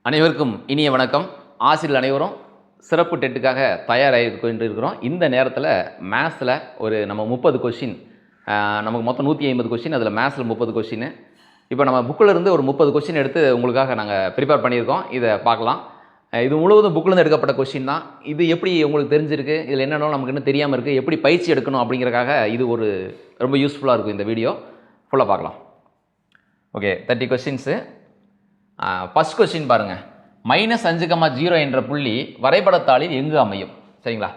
அனைவருக்கும் இனிய வணக்கம். ஆசிரியர்கள் அனைவரும் சிறப்பு டெட்டுக்காக தயாராகி கொண்டிருக்கிறோம். இந்த நேரத்தில் மேத்ஸில் ஒரு நம்ம 30 கொஷின், நமக்கு மொத்தம் 150 கொஷின், அதில் மேத்ஸில் 30 கொஷின். இப்போ நம்ம புக்கில் இருந்து ஒரு 30 கொஷின் எடுத்து உங்களுக்காக நாங்கள் ப்ரிப்பேர் பண்ணியிருக்கோம். இதை பார்க்கலாம். இது முழுவதும் புக்கிலேருந்து எடுக்கப்பட்ட கொஷின் தான். இது எப்படி உங்களுக்கு தெரிஞ்சிருக்கு, இதில் என்னென்ன நமக்கு இன்னும் தெரியாமல் இருக்குது, எப்படி பயிற்சி எடுக்கணும் அப்படிங்கிறக்காக இது ஒரு ரொம்ப யூஸ்ஃபுல்லாக இருக்கும். இந்த வீடியோ ஃபுல்லாக பார்க்கலாம். Okay, 30 questions. ஃபஸ்ட் கொஸ்டின் பாருங்கள். -5,0 என்ற புள்ளி வரைபடத்தாளில் எங்கு அமையும்? சரிங்களா?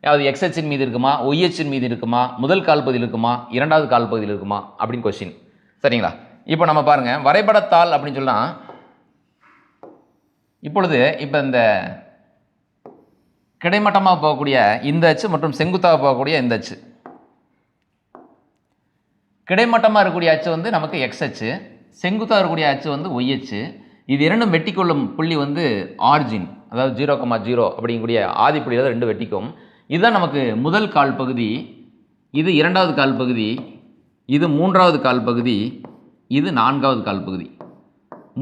அதாவது எக்ஸ் அச்சின் மீது இருக்குமா, ஒய் அச்சின் மீது இருக்குமா, முதல் கால் பகுதியில் இருக்குமா, இரண்டாவது கால் பகுதியில் இருக்குமா அப்படின்னு கொஸ்டின். சரிங்களா? இப்போ நம்ம பாருங்கள், வரைபடத்தாள் அப்படின்னு சொன்னால் இப்பொழுது இப்போ இந்த கிடைமட்டமாக போகக்கூடிய இந்த அச்சு மற்றும் செங்குத்தாக போகக்கூடிய இந்த அச்சு, கிடைமட்டமாக இருக்கக்கூடிய அச்சு வந்து நமக்கு எக்ஸ் அச்சு, செங்குத்தாக இருக்கக்கூடிய அச்சு வந்து ஒய் அச்சு. இது இரண்டும் வெட்டிக்கொள்ளும் புள்ளி வந்து ஆர்ஜின், அதாவது 0,0 அப்படிங்கக்கூடிய ஆதி புள்ளியில் ரெண்டு வெட்டிக்கும். இதுதான் நமக்கு முதல் கால் பகுதி, இது இரண்டாவது கால் பகுதி, இது மூன்றாவது கால் பகுதி, இது நான்காவது கால் பகுதி.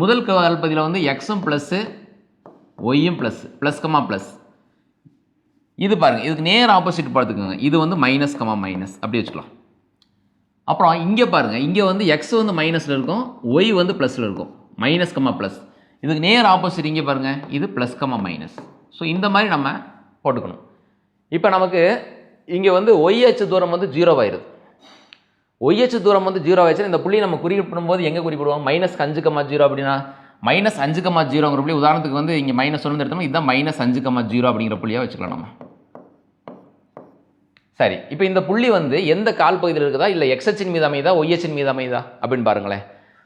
முதல் கால் பகுதியில் வந்து எக்ஸும் ப்ளஸ்ஸு, ஒய்யும் ப்ளஸ், ப்ளஸ் கமா ப்ளஸ். இது பாருங்கள், இதுக்கு நேர் ஆப்போசிட் பார்த்துக்கோங்க. இது வந்து மைனஸ் கமா மைனஸ் அப்படி வச்சுக்கலாம். அப்புறம் இங்கே பாருங்கள், இங்கே வந்து எக்ஸ் வந்து மைனஸில் இருக்கும், ஒய் வந்து ப்ளஸில் இருக்கும். Minus comma plus. இதுக்கு நேர் ஆப்போசிட் இங்கே பாருங்கள், இது ப்ளஸ் கமா மைனஸ். ஸோ இந்த மாதிரி நம்ம போட்டுக்கணும். இப்போ நமக்கு இங்கே வந்து ஒய் அச்சு தூரம் வந்து 0 ஆயிடுது. ஒய் அச்சு தூரம் வந்து 0 ஆயிடுச்சு. இந்த புள்ளி நம்ம குறிப்பிடும்போது எங்கே குறிப்பிடுவோம்? -5,0 அப்படின்னா -5,0ங்கிற புள்ளி, உதாரணத்துக்கு வந்து இங்கே -1 எடுத்தோம்னா இதுதான் -5,0 அப்படிங்கிற புள்ளியாக வச்சுக்கலாம் நம்ம. சரி, இப்போ இந்த புள்ளி வந்து எந்த கால் பகுதியில் இருக்குதா, இல்லை எக்ஸ் அச்சின் மீது அமைதா, ஒய் அச்சின் மீது அமைதா அப்படின்னு பாருங்களேன்.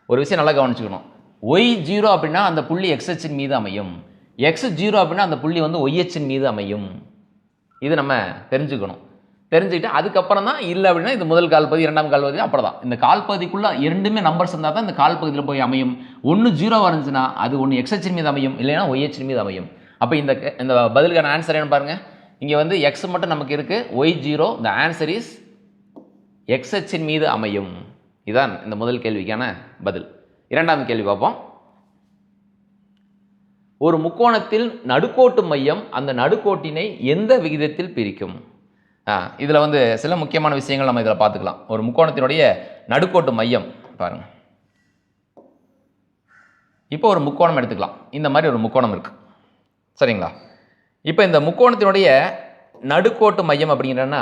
ஒரு விஷயம் நல்லா கவனிச்சுக்கணும். ஒய் 0 அப்படின்னா அந்த புள்ளி எக்ஸ் அச்சின் மீது அமையும், எக்ஸ் 0 அப்படின்னா அந்த புள்ளி வந்து ஒய் அச்சின் மீது அமையும். இது நம்ம தெரிஞ்சுக்கணும். தெரிஞ்சுக்கிட்டு அதுக்கப்புறம் தான் இல்லை அப்படின்னா இது முதல் கால் பகுதி, இரண்டாம் கால் பகுதி, அப்புறம் தான் இந்த கால் பகுதிக்குள்ளே இரண்டுமே நம்பர்ஸ் இருந்தால் தான் இந்த கால் பகுதியில் போய் அமையும். ஒன்று 0 இருந்துச்சுன்னா அது ஒன்று எக்ஸ் அச்சின் மீது அமையும், இல்லைன்னா ஒய் அச்சின் மீது அமையும். அப்போ இந்த பதிலுக்கான ஆன்சர் என்ன பாருங்கள். இங்கே வந்து எக்ஸ் மட்டும் நமக்கு இருக்குது, Y 0. The answer is X அச்சின் மீது அமையும். இதுதான் இந்த முதல் கேள்விக்கான பதில். இரண்டாவது கேள்வி பார்ப்போம். ஒரு முக்கோணத்தில் நடுக்கோட்டு மையம் அந்த நடுக்கோட்டினை எந்த விகிதத்தில் பிரிக்கும்? இதில் வந்து சில முக்கியமான விஷயங்கள் நம்ம இதில் பார்த்துக்கலாம். ஒரு முக்கோணத்தினுடைய நடுக்கோட்டு மையம் பாருங்கள். இப்போ ஒரு முக்கோணம் எடுத்துக்கலாம். இந்த மாதிரி ஒரு முக்கோணம் இருக்குது. சரிங்களா? இப்போ இந்த முக்கோணத்தினுடைய நடுக்கோட்டு மையம் அப்படிங்கிறன்னா,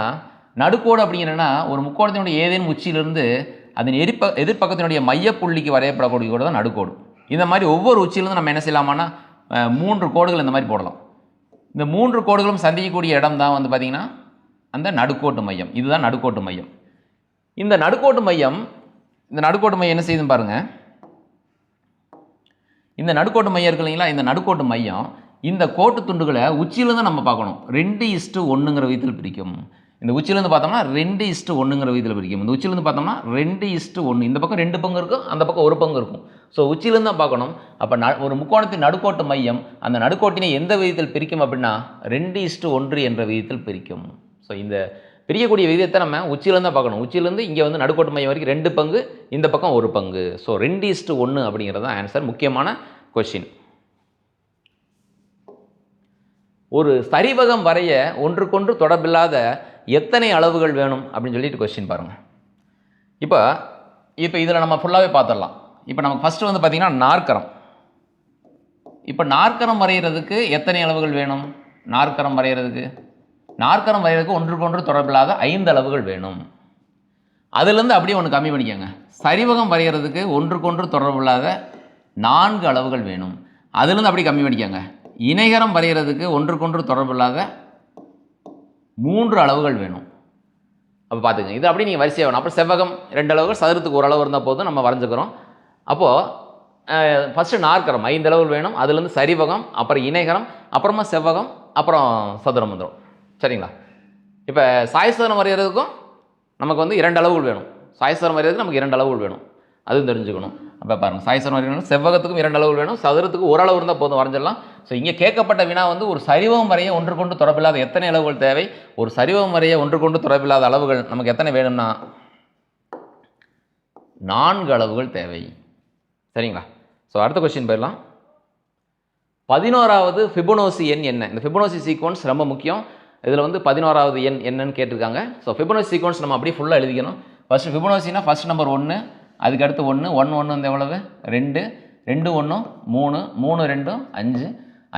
நடுக்கோடு அப்படிங்கிறன்னா ஒரு முக்கோணத்தினுடைய ஏதேனும் உச்சியிலிருந்து அதன் எதிர்பக்கத்தினுடைய மையப்புள்ளிக்கு வரையப்படக்கூடிய கோடு தான் நடுக்கோடு. இந்த மாதிரி ஒவ்வொரு உச்சியிலிருந்து நம்ம என்ன செய்யலாமான்னா 3 கோடுகள் இந்த மாதிரி போடலாம். இந்த 3 கோடுகளும் சந்திக்கக்கூடிய இடம் தான் வந்து பார்த்திங்கன்னா அந்த நடுக்கோட்டு மையம். இதுதான் நடுக்கோட்டு மையம். இந்த நடுக்கோட்டு மையம் என்ன செய்யுதுன்னு பாருங்கள். இந்த நடுக்கோட்டு மையம் இருக்கு இல்லைங்களா, இந்த நடுக்கோட்டு மையம் இந்த கோட்டு துண்டுகளை உச்சியிலேருந்து நம்ம பார்க்கணும். 2:1ங்கிற விதத்தில் பிரிக்கும். இந்த உச்சியிலேருந்து பார்த்தோம்னா 2:1ங்கிற விதத்தில் பிரிக்கும். இந்த உச்சியிலேருந்து பார்த்தோம்னா 2:1. இந்த பக்கம் 2 பங்கு இருக்கும், அந்த பக்கம் 1 பங்கு இருக்கும். ஸோ உச்சியிலேருந்து தான் பார்க்கணும். அப்போ ஒரு முக்கோணத்தின் நடுக்கோட்டு மையம் அந்த நடுக்கோட்டினை எந்த விதத்தில் பிரிக்கும் அப்படின்னா 2:1 என்ற விதத்தில் பிரிக்கும். ஸோ இந்த பிரியக்கூடிய விதத்தை நம்ம உச்சியிலேருந்து தான் பார்க்கணும். உச்சியிலேருந்து இங்கே வந்து நடுக்கோட்டு மையம் வரைக்கும் 2 பங்கு, இந்த பக்கம் 1 பங்கு. ஸோ 2:1 அப்படிங்கிறது தான் ஆன்சர். முக்கியமான கொஷின். ஒரு சரிவகம் வரைய ஒன்றுக்கொன்று தொடர்பில்லாத எத்தனை அளவுகள் வேணும் அப்படின்னு சொல்லிட்டு கொஸ்டின் பாருங்கள். இப்போ இதில் நம்ம ஃபுல்லாகவே பார்த்துடலாம். இப்போ நமக்கு ஃபஸ்ட்டு வந்து பார்த்திங்கன்னா நாற்கரம். இப்போ நாற்கரம் வரைகிறதுக்கு எத்தனை அளவுகள் வேணும்? நாற்கரம் வரைகிறதுக்கு ஒன்றுக்கொன்று தொடர்பில்லாத 5 அளவுகள் வேணும். அதுலேருந்து அப்படியே ஒன்று கம்மி பண்ணிக்கோங்க. சரிவகம் வரைகிறதுக்கு ஒன்றுக்கொன்று தொடர்பில்லாத 4 அளவுகள் வேணும். அதுலேருந்து அப்படியே கம்மி பண்ணிக்கோங்க. இணைகரம் வரைகிறதுக்கு ஒன்றுக்கொன்று தொடர்பில்லாத 3 அளவுகள் வேணும். அப்போ பார்த்துக்கங்க, இது அப்படியே நீங்கள் வரிசையாக வேணும். அப்புறம் செவ்வகம் 2 அளவுகள், சதுரத்துக்கு 1 அளவு இருந்தால் போதும், நம்ம வரைஞ்சிக்கிறோம். அப்போது ஃபஸ்ட்டு நாற்கரம் 5 அளவுகள் வேணும். அதுலேருந்து சரிவகம், அப்புறம் இணைகரம், அப்புறமா செவ்வகம், அப்புறம் சதுரம் வந்துடும். சரிங்களா? இப்போ சாய்சதுரம் வரைகிறதுக்கும் நமக்கு வந்து 2 அளவுகள் வேணும். சாய்சதுரம் வரைகிறதுக்கு நமக்கு 2 அளவுகள் வேணும், அதுவும் தெரிஞ்சுக்கணும். அப்போ பாருங்கள், சாய்சதுரம் வரையணும், செவ்வகத்துக்கும் 2 அளவுகள் வேணும், சதுரத்துக்கு 1 அளவு இருந்தால் போதும், வரைஞ்சிடலாம். ஸோ இங்கே கேட்கப்பட்ட வினா வந்து ஒரு சரிவகம் வரைய ஒன்றுக்கொண்டு தொடர்பில்லாத எத்தனை அளவுகள் தேவை? ஒரு சரிவகம் வரைய ஒன்றுக்கொண்டு தொடர்பில்லாத அளவுகள் நமக்கு எத்தனை வேணும்னா 4 அளவுகள் தேவை. சரிங்களா? ஸோ அடுத்த கொஸ்டின் போயிடலாம். 11வது ஃபிபொனாச்சி எண் என்ன? இந்த ஃபிபொனாச்சி சீக்வன்ஸ் ரொம்ப முக்கியம். இதில் வந்து 11வது எண் என்னன்னு கேட்டிருக்காங்க. ஸோ ஃபிபொனாச்சி சீக்வன்ஸ் நம்ம அப்படியே ஃபுல்லாக எழுதிக்கணும். ஃபஸ்ட்டு ஃபிபொனாச்சினா ஃபஸ்ட் நம்பர் 1, அதுக்கு அடுத்து 1 1 வந்து எவ்வளவு 2 2 1 3 3 2 5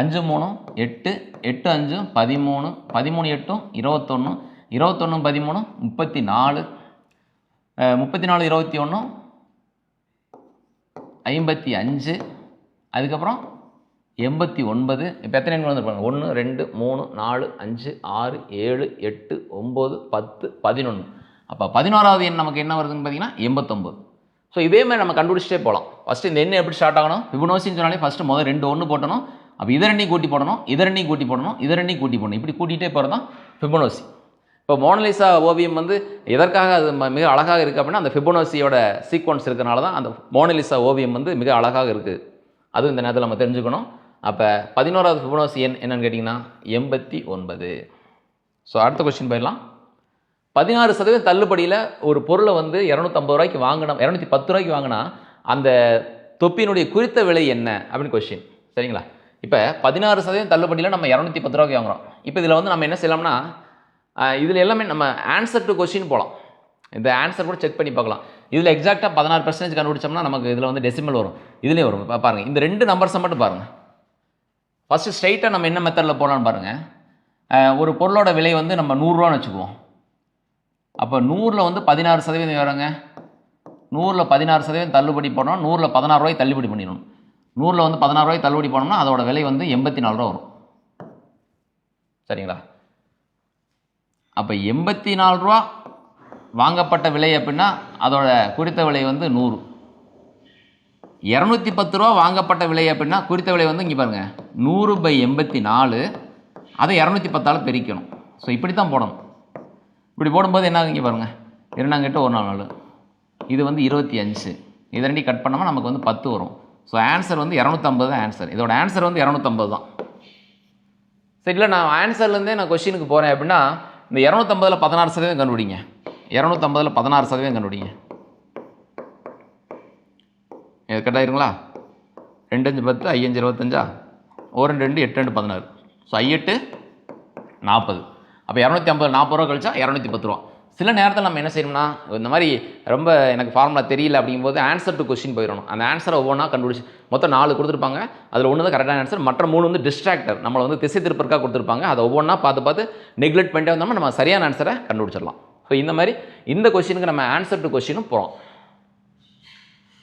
5 3 8 8 5 13 13 8 21 21 13 34 34 21 55 அதுக்கப்புறம் 89. இப்போ எத்தனை எண்கள் வந்துருப்பாங்க? 1 2 3 4 5 6 7 8 9 10 11. அப்போ 11வது எண் நமக்கு என்ன வருதுன்னு பார்த்தீங்கன்னா 89. ஸோ இதே மாதிரி நம்ம கண்டுபிடிச்சிட்டே போகலாம். ஃபஸ்ட்டு இந்த எண் எப்படி ஸ்டார்ட் ஆகணும்? ஃபிபொனாச்சின்னு சொன்னாலே ஃபஸ்ட்டு முதல் 2 1 போட்டணும். அப்போ இதை ரெண்டையும் கூட்டி போடணும், இதை ரெண்டையும் கூட்டி போடணும், இதை ரெண்டையும் கூட்டி போடணும். இப்படி கூட்டிகிட்டே போகிறது தான் ஃபிபொனாச்சி. இப்போ மோனலிசா ஓவியம் வந்து எதற்காக அது மிக அழகாக இருக்குது அப்படின்னா அந்த ஃபிபொனாச்சியோட சீக்வன்ஸ் இருக்கிறனால தான் அந்த மோனலிசா ஓவியம் வந்து மிக அழகாக இருக்குது. அதுவும் இந்த நேரத்தில் நம்ம தெரிஞ்சுக்கணும். அப்போ 11வது ஃபிபொனாச்சி எண் என்னன்னு கேட்டிங்கன்னா 89. ஸோ அடுத்த கொஸ்டின் போயிடலாம். 16% தள்ளுபடியில் ஒரு பொருளை வந்து 250 ரூபாய்க்கு வாங்கினா 210 ரூபாய்க்கு வாங்கினா அந்த தொப்பியினுடைய குறித்த விலை என்ன அப்படின்னு கொஸ்டின். சரிங்களா? இப்போ 16% தள்ளுபடியில் நம்ம 210 ரூபாய்க்கு வாங்குகிறோம். இப்போ இதில் வந்து நம்ம என்ன செய்யலாம்னா இதில் எல்லாமே நம்ம ஆன்சர் டு கொஸ்டின் போகலாம். இந்த ஆன்சர் கூட செக் பண்ணி பார்க்கலாம். இதில் எக்ஸாக்டாக 16% கண்டுபிடிச்சோம்னா நமக்கு இதில் வந்து டெசிமல் வரும், இதுலேயும் வரும். பாருங்கள், இந்த 2 நம்பர்ஸை மட்டும் பாருங்கள். ஃபஸ்ட்டு ஸ்ட்ரைட்டாக நம்ம என்ன மெத்தடில் போகலான்னு பாருங்கள். ஒரு பொருளோட விலை வந்து நம்ம 100 ரூபான்னு வச்சுக்குவோம். அப்போ 100ல் வந்து 16% வருங்க. 100ல் 16% தள்ளுபடி போனோம். 100ல் 16 ரூபாய் தள்ளுபடி பண்ணிடணும். 100ல் வந்து 16 ரூபாய் தள்ளுபடி போனோம்னா அதோட விலை வந்து 84 ரூபா வரும். சரிங்களா? அப்போ 84 ரூபா வாங்கப்பட்ட விலை அப்படின்னா அதோட குறித்த விலை வந்து 100. 210 ரூபா வாங்கப்பட்ட விலை அப்படின்னா குறித்த விலை வந்து இங்கே பாருங்கள் 100/84. அதை 210ஆல் பெருக்கணும். ஸோ இப்படி தான் போடணும். இப்படி போடும்போது என்ன இங்கே பாருங்கள் 2 1 4 இது வந்து 25. இதை ரெண்டி கட் பண்ணாமல் நமக்கு வந்து 10 வரும். ஸோ ஆன்சர் வந்து 250 தான் ஆன்சர். இதோட ஆன்சர் வந்து 250 தான். சரி, இல்லை நான் ஆன்சர்லேருந்தே நான் கொஸ்டினுக்கு போகிறேன் அப்படின்னா இந்த 250ல் 16% கண்டுபிடிங்க. 250ல் 16% கண்டுபிடிங்க. இது கரெக்டாயிருங்களா? 2 5 10 5 5 25 1 2 8 2 16. ஸோ 8 40. அப்போ 250 40 ரூபா கழிச்சா 210 ரூபா. சில நேரத்தில் நம்ம என்ன செய்யணும்னா இந்த மாதிரி ரொம்ப எனக்கு ஃபார்முலா தெரியல அப்படிங்கும்போது ஆன்சர் டு கொஸ்டின் போயிடணும். அந்த ஆன்சரை ஒவ்வொன்றா கண்டுபிடிச்சி மொத்தம் 4 கொடுத்துருப்பாங்க. அதில் ஒன்று தான் கரெக்டான ஆன்சர், மற்ற 3 வந்து டிஸ்ட்ராக்டர், நம்மளை வந்து திசை திருப்பற்காக கொடுத்துருப்பாங்க. அதை ஒவ்வொன்றா பார்த்து நெக்லெக்ட் பண்ணிட்டே வந்தோம்னா நம்ம சரியான ஆன்சரை கண்டுபிடிச்சிடலாம். ஸோ இந்த மாதிரி இந்த கொஸ்டினுக்கு நம்ம ஆன்சர் டு கொஸ்டினும் போகிறோம்.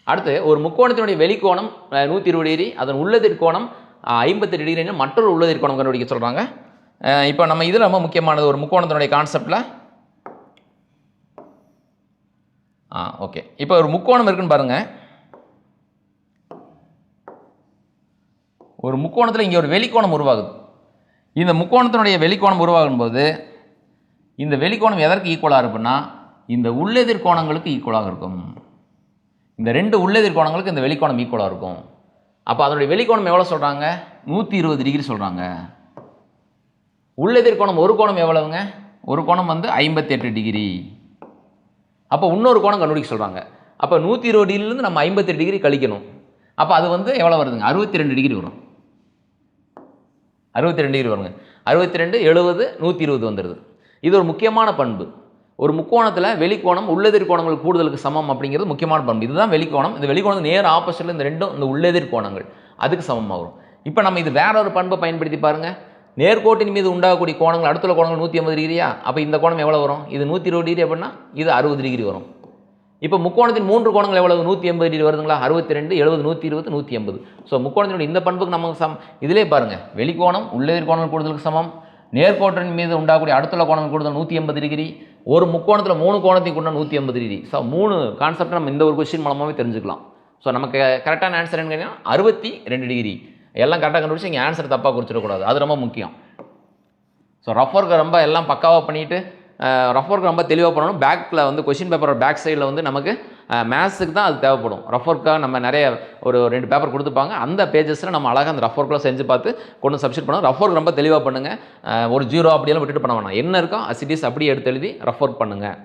அடுத்து ஒரு முக்கோணத்தினுடைய வெளிக்கோணம் 120 டிகிரி, அதன் உள்ளதிர் கோணம் 58 டிகிரின்னு மற்றொரு உள்ளதிர் கோணம் கண்டுபிடிக்க சொல்கிறாங்க. இப்போ நம்ம இதில் ரொம்ப முக்கியமானது ஒரு முக்கோணத்தினுடைய கான்செப்டில் ஓகே. இப்போ ஒரு முக்கோணம் இருக்குன்னு பாருங்கள். ஒரு முக்கோணத்தில் இங்கே ஒரு வெளிக்கோணம் உருவாகுது. இந்த முக்கோணத்தினுடைய வெளிக்கோணம் உருவாகும் போது இந்த வெளிக்கோணம் எதற்கு ஈக்குவலாக இருக்குன்னா இந்த உள்ளெதிர் கோணங்களுக்கு ஈக்குவலாக இருக்கும். இந்த 2 உள்ளெதிர் கோணங்களுக்கு இந்த வெளிக்கோணம் ஈக்குவலாக இருக்கும். அப்போ அதனுடைய வெளிக்கோணம் எவ்வளோ சொல்கிறாங்க? 120 டிகிரி சொல்கிறாங்க. உள்ளெதிர் கோணம் ஒரு கோணம் எவ்வளவுங்க? ஒரு கோணம் வந்து 58 டிகிரி. அப்போ இன்னொரு கோணம் கண்டுபிடிக்க சொல்கிறாங்க. அப்போ 120 டிகிரிலேருந்து நம்ம 58 டிகிரி கழிக்கணும். அப்போ அது வந்து எவ்வளோ வருதுங்க? 62 டிகிரி வரும். 62 டிகிரி வருங்க. 62 70 120 வந்துடுது. இது ஒரு முக்கியமான பண்பு. ஒரு முக்கோணத்தில் வெளிக்கோணம் உள்ளெதிர் கோணங்கள் கூடுதலுக்கு சமம் அப்படிங்கிறது முக்கியமான பண்பு. இதுதான் வெளிக்கோணம். இந்த வெளிக்கோணம் நேர் ஆப்போசிட்டில் இந்த ரெண்டும் இந்த உள்ளெதிர் கோணங்கள் அதுக்கு சமமாக வரும். இப்போ நம்ம இது வேற ஒரு பண்பை பயன்படுத்தி பாருங்கள். நேர்கோட்டின் மீது உண்டாகக்கூடிய கோணங்கள் அடுத்துள்ள கோணங்கள் 180 டிகிரியா? அப்போ இந்த கோணம் எவ்வளோ வரும்? இது 120 டிகிரி அப்படின்னா இது 60 டிகிரி வரும். இப்போ முக்கோணத்தின் 3 கோணங்கள் எவ்வளவு? 180 டிகிரி வருதுங்களா? 62 70 120 180. ஸோ முக்கோணத்தினுடைய இந்த பண்புக்கு நமக்கு சமம். இதிலே பாருங்கள், வெளிக்கோணம் உள்ளெதிர் கோணங்கள் கூடுதலுக்கு சமம், நேர்கோட்டின் மீது உண்டாகக்கூடிய அடுத்துள்ள கோணங்கள் கூடுதல் 180 டிகிரி, ஒரு முக்கோணத்தில் 3 கோணத்தையும் கொண்ட 180 டிகிரி. ஸோ 3 கான்செப்ட் நம்ம இந்த ஒரு கொஸ்டின் மூலமாகவே தெரிஞ்சுக்கலாம். ஸோ நமக்கு கரெக்டான ஆன்சர் என்ன கேட்டீங்கன்னா 62 டிகிரி. எல்லாம் கரெக்டாக கண்டுபிடிச்சி இங்கே ஆன்சர் தப்பாக குறிச்சிடக்கூடாது. அது ரொம்ப முக்கியம். ஸோ ரஃப் ஒர்க்கை ரொம்ப எல்லாம் பக்காவாக பண்ணிவிட்டு ரஃப் ஒர்க் ரொம்ப தெளிவாக பண்ணணும். பேக்கில் வந்து கொஸ்டின் பேப்பரோட பேக் சைடில் வந்து நமக்கு மேத்ஸுக்கு தான் அது தேவைப்படும். ரஃப் ஒர்க்காக நம்ம நிறைய ஒரு 2 பேப்பர் கொடுத்துப்பாங்க. அந்த பேஜஸில் நம்ம அழகாக அந்த ரஃப் ஒர்க்கில் செஞ்சு பார்த்து கொண்டு சப்ஸ்டிட் பண்ணணும். ரஃப் ஒர்க் ரொம்ப தெளிவாக பண்ணுங்கள். ஒரு 0 அப்படியெல்லாம் விட்டுட்டு பண்ண வேணாம். என்ன இருக்கோ அசிட்டிஸ் அப்படியே எடுத்து எழுதி ரஃப் ஒர்க் பண்ணுங்கள்.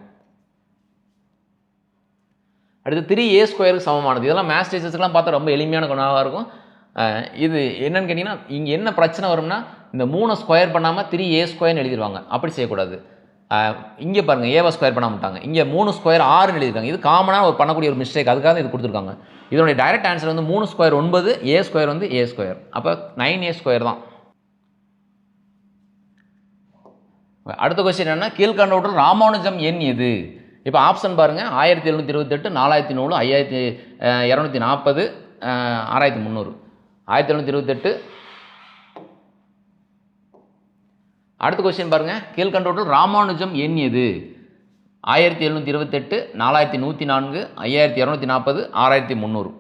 அடுத்து 3a² சமமானது. இதெல்லாம் மேத்ஸ் டீச்சர்ஸ்க்குலாம் பார்த்தா ரொம்ப எளிமையான குணமாக இருக்கும். இது என்னன்னு கேட்டிங்கன்னா இங்கே என்ன பிரச்சனை வரும்னா இந்த 3 ஸ்கொயர் பண்ணாமல் 3a² எழுதிடுவாங்க. அப்படி செய்யக்கூடாது. இங்கே பாருங்கள் ஏவை ஸ்கொயர் பண்ண மாட்டாங்க, இங்கே 3 ஸ்கொயர் 6 எழுதியிருக்காங்க. இது காமனாக ஒரு பண்ணக்கூடிய ஒரு மிஸ்டேக், அதுக்காக இது கொடுத்துருக்காங்க. இதனுடைய டைரக்ட் ஆன்சர் வந்து 3 ஸ்கொயர் 9, a² வந்து a². அப்போ 9a² தான். அடுத்த கொஸ்டின் என்னன்னா கீழ்கண்டவற்றில் ராமானுஜம் எண் எது? இப்போ ஆப்ஷன் பாருங்கள் 1728, 4003, 5240, 6300. 1728. அடுத்த கொஸ்டின் பாருங்கள் கீழ்கண்டவற்றில் ராமானுஜம் எண் எது? 1728, 4104, 5240, 6300.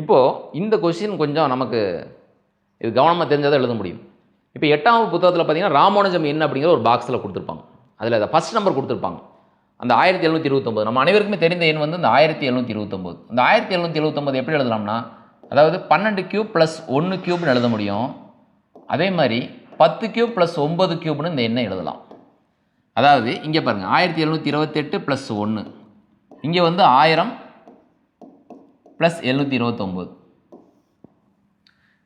இப்போது இந்த கொஸ்டின் கொஞ்சம் நமக்கு இது கவனமாக தெரிஞ்சால் எழுத முடியும். இப்போ 8ஆம் புத்தகத்தில் பார்த்தீங்கன்னா ராமானுஜம் எண் அப்படிங்கிற ஒரு பாக்ஸில் கொடுத்துருப்பாங்க. அதில் அதை ஃபஸ்ட் நம்பர் கொடுத்துருப்பாங்க. அந்த 1729 நம்ம அனைவருக்குமே தெரிந்த எண் வந்து இந்த 1729. இந்த 1729 எப்படி எழுதலாம்னா, அதாவது 12³ + 1³ எழுத முடியும். அதே மாதிரி 10³ + 9³ இந்த எண்ணை எழுதலாம். அதாவது இங்கே பாருங்கள் 1728 + 1, இங்கே வந்து 1000 + 729.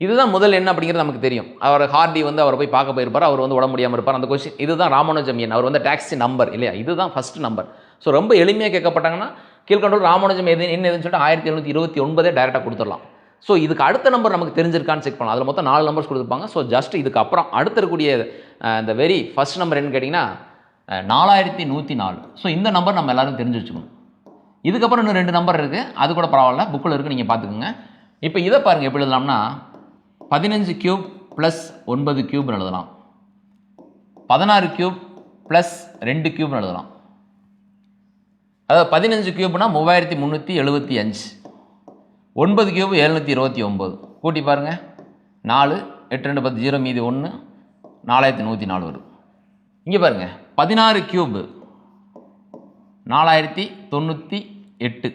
இதுதான் முதல் எண் அப்படிங்கிறது நமக்கு தெரியும். அவர் ஹார்டி வந்து அவரை போய் பார்க்க போயிருப்பார், அவர் வந்து உடம்பு முடியாமல் இருப்பார். அந்த கொஸ்டின் இதுதான் ராமானுஜம் எண், அவர் வந்து டாக்ஸி நம்பர் இல்லையா, இதுதான் ஃபஸ்ட் நம்பர். ஸோ ரொம்ப எளிமையாக கேட்கப்பட்டாங்கன்னா கீழ்கண்டோர் ராமானுஜம் எது என்ன எதுன்னு சொல்லிட்டு 1729 டேரெக்டாக கொடுத்துடலாம். ஸோ இதுக்கு அடுத்த நம்பர் நமக்கு தெரிஞ்சிருக்கான்னு செக் பண்ணலாம். அதில் மொத்தம் 4 நம்பர்ஸ் கொடுத்துருப்பாங்க. ஸோ ஜஸ்ட் இதுக்கு அப்புறம் அடுத்த இருக்கக்கூடிய இந்த வெரி ஃபஸ்ட் நம்பர் என்னன்னு கேட்டிங்கன்னா 4104. ஸோ இந்த நம்பர் நம்ம எல்லோரும் தெரிஞ்சு வச்சுக்கணும். இதுக்கப்புறம் இன்னும் 2 நம்பர் இருக்குது, அது கூட பரவாயில்ல, புக்கில் இருக்குது, நீங்கள் பார்த்துக்குங்க. இப்போ இதை பாருங்கள் எப்படி எழுதலாம்னா 15³ + 9³ எழுதலாம், 16³ + 2³ எழுதலாம். அதாவது 15³ 3375, 9³ 729. கூட்டி பாருங்கள் 4, 8 2 10, 0 மீதி 1, 4104 வரும். இங்கே பாருங்கள் 16³ 4098, 6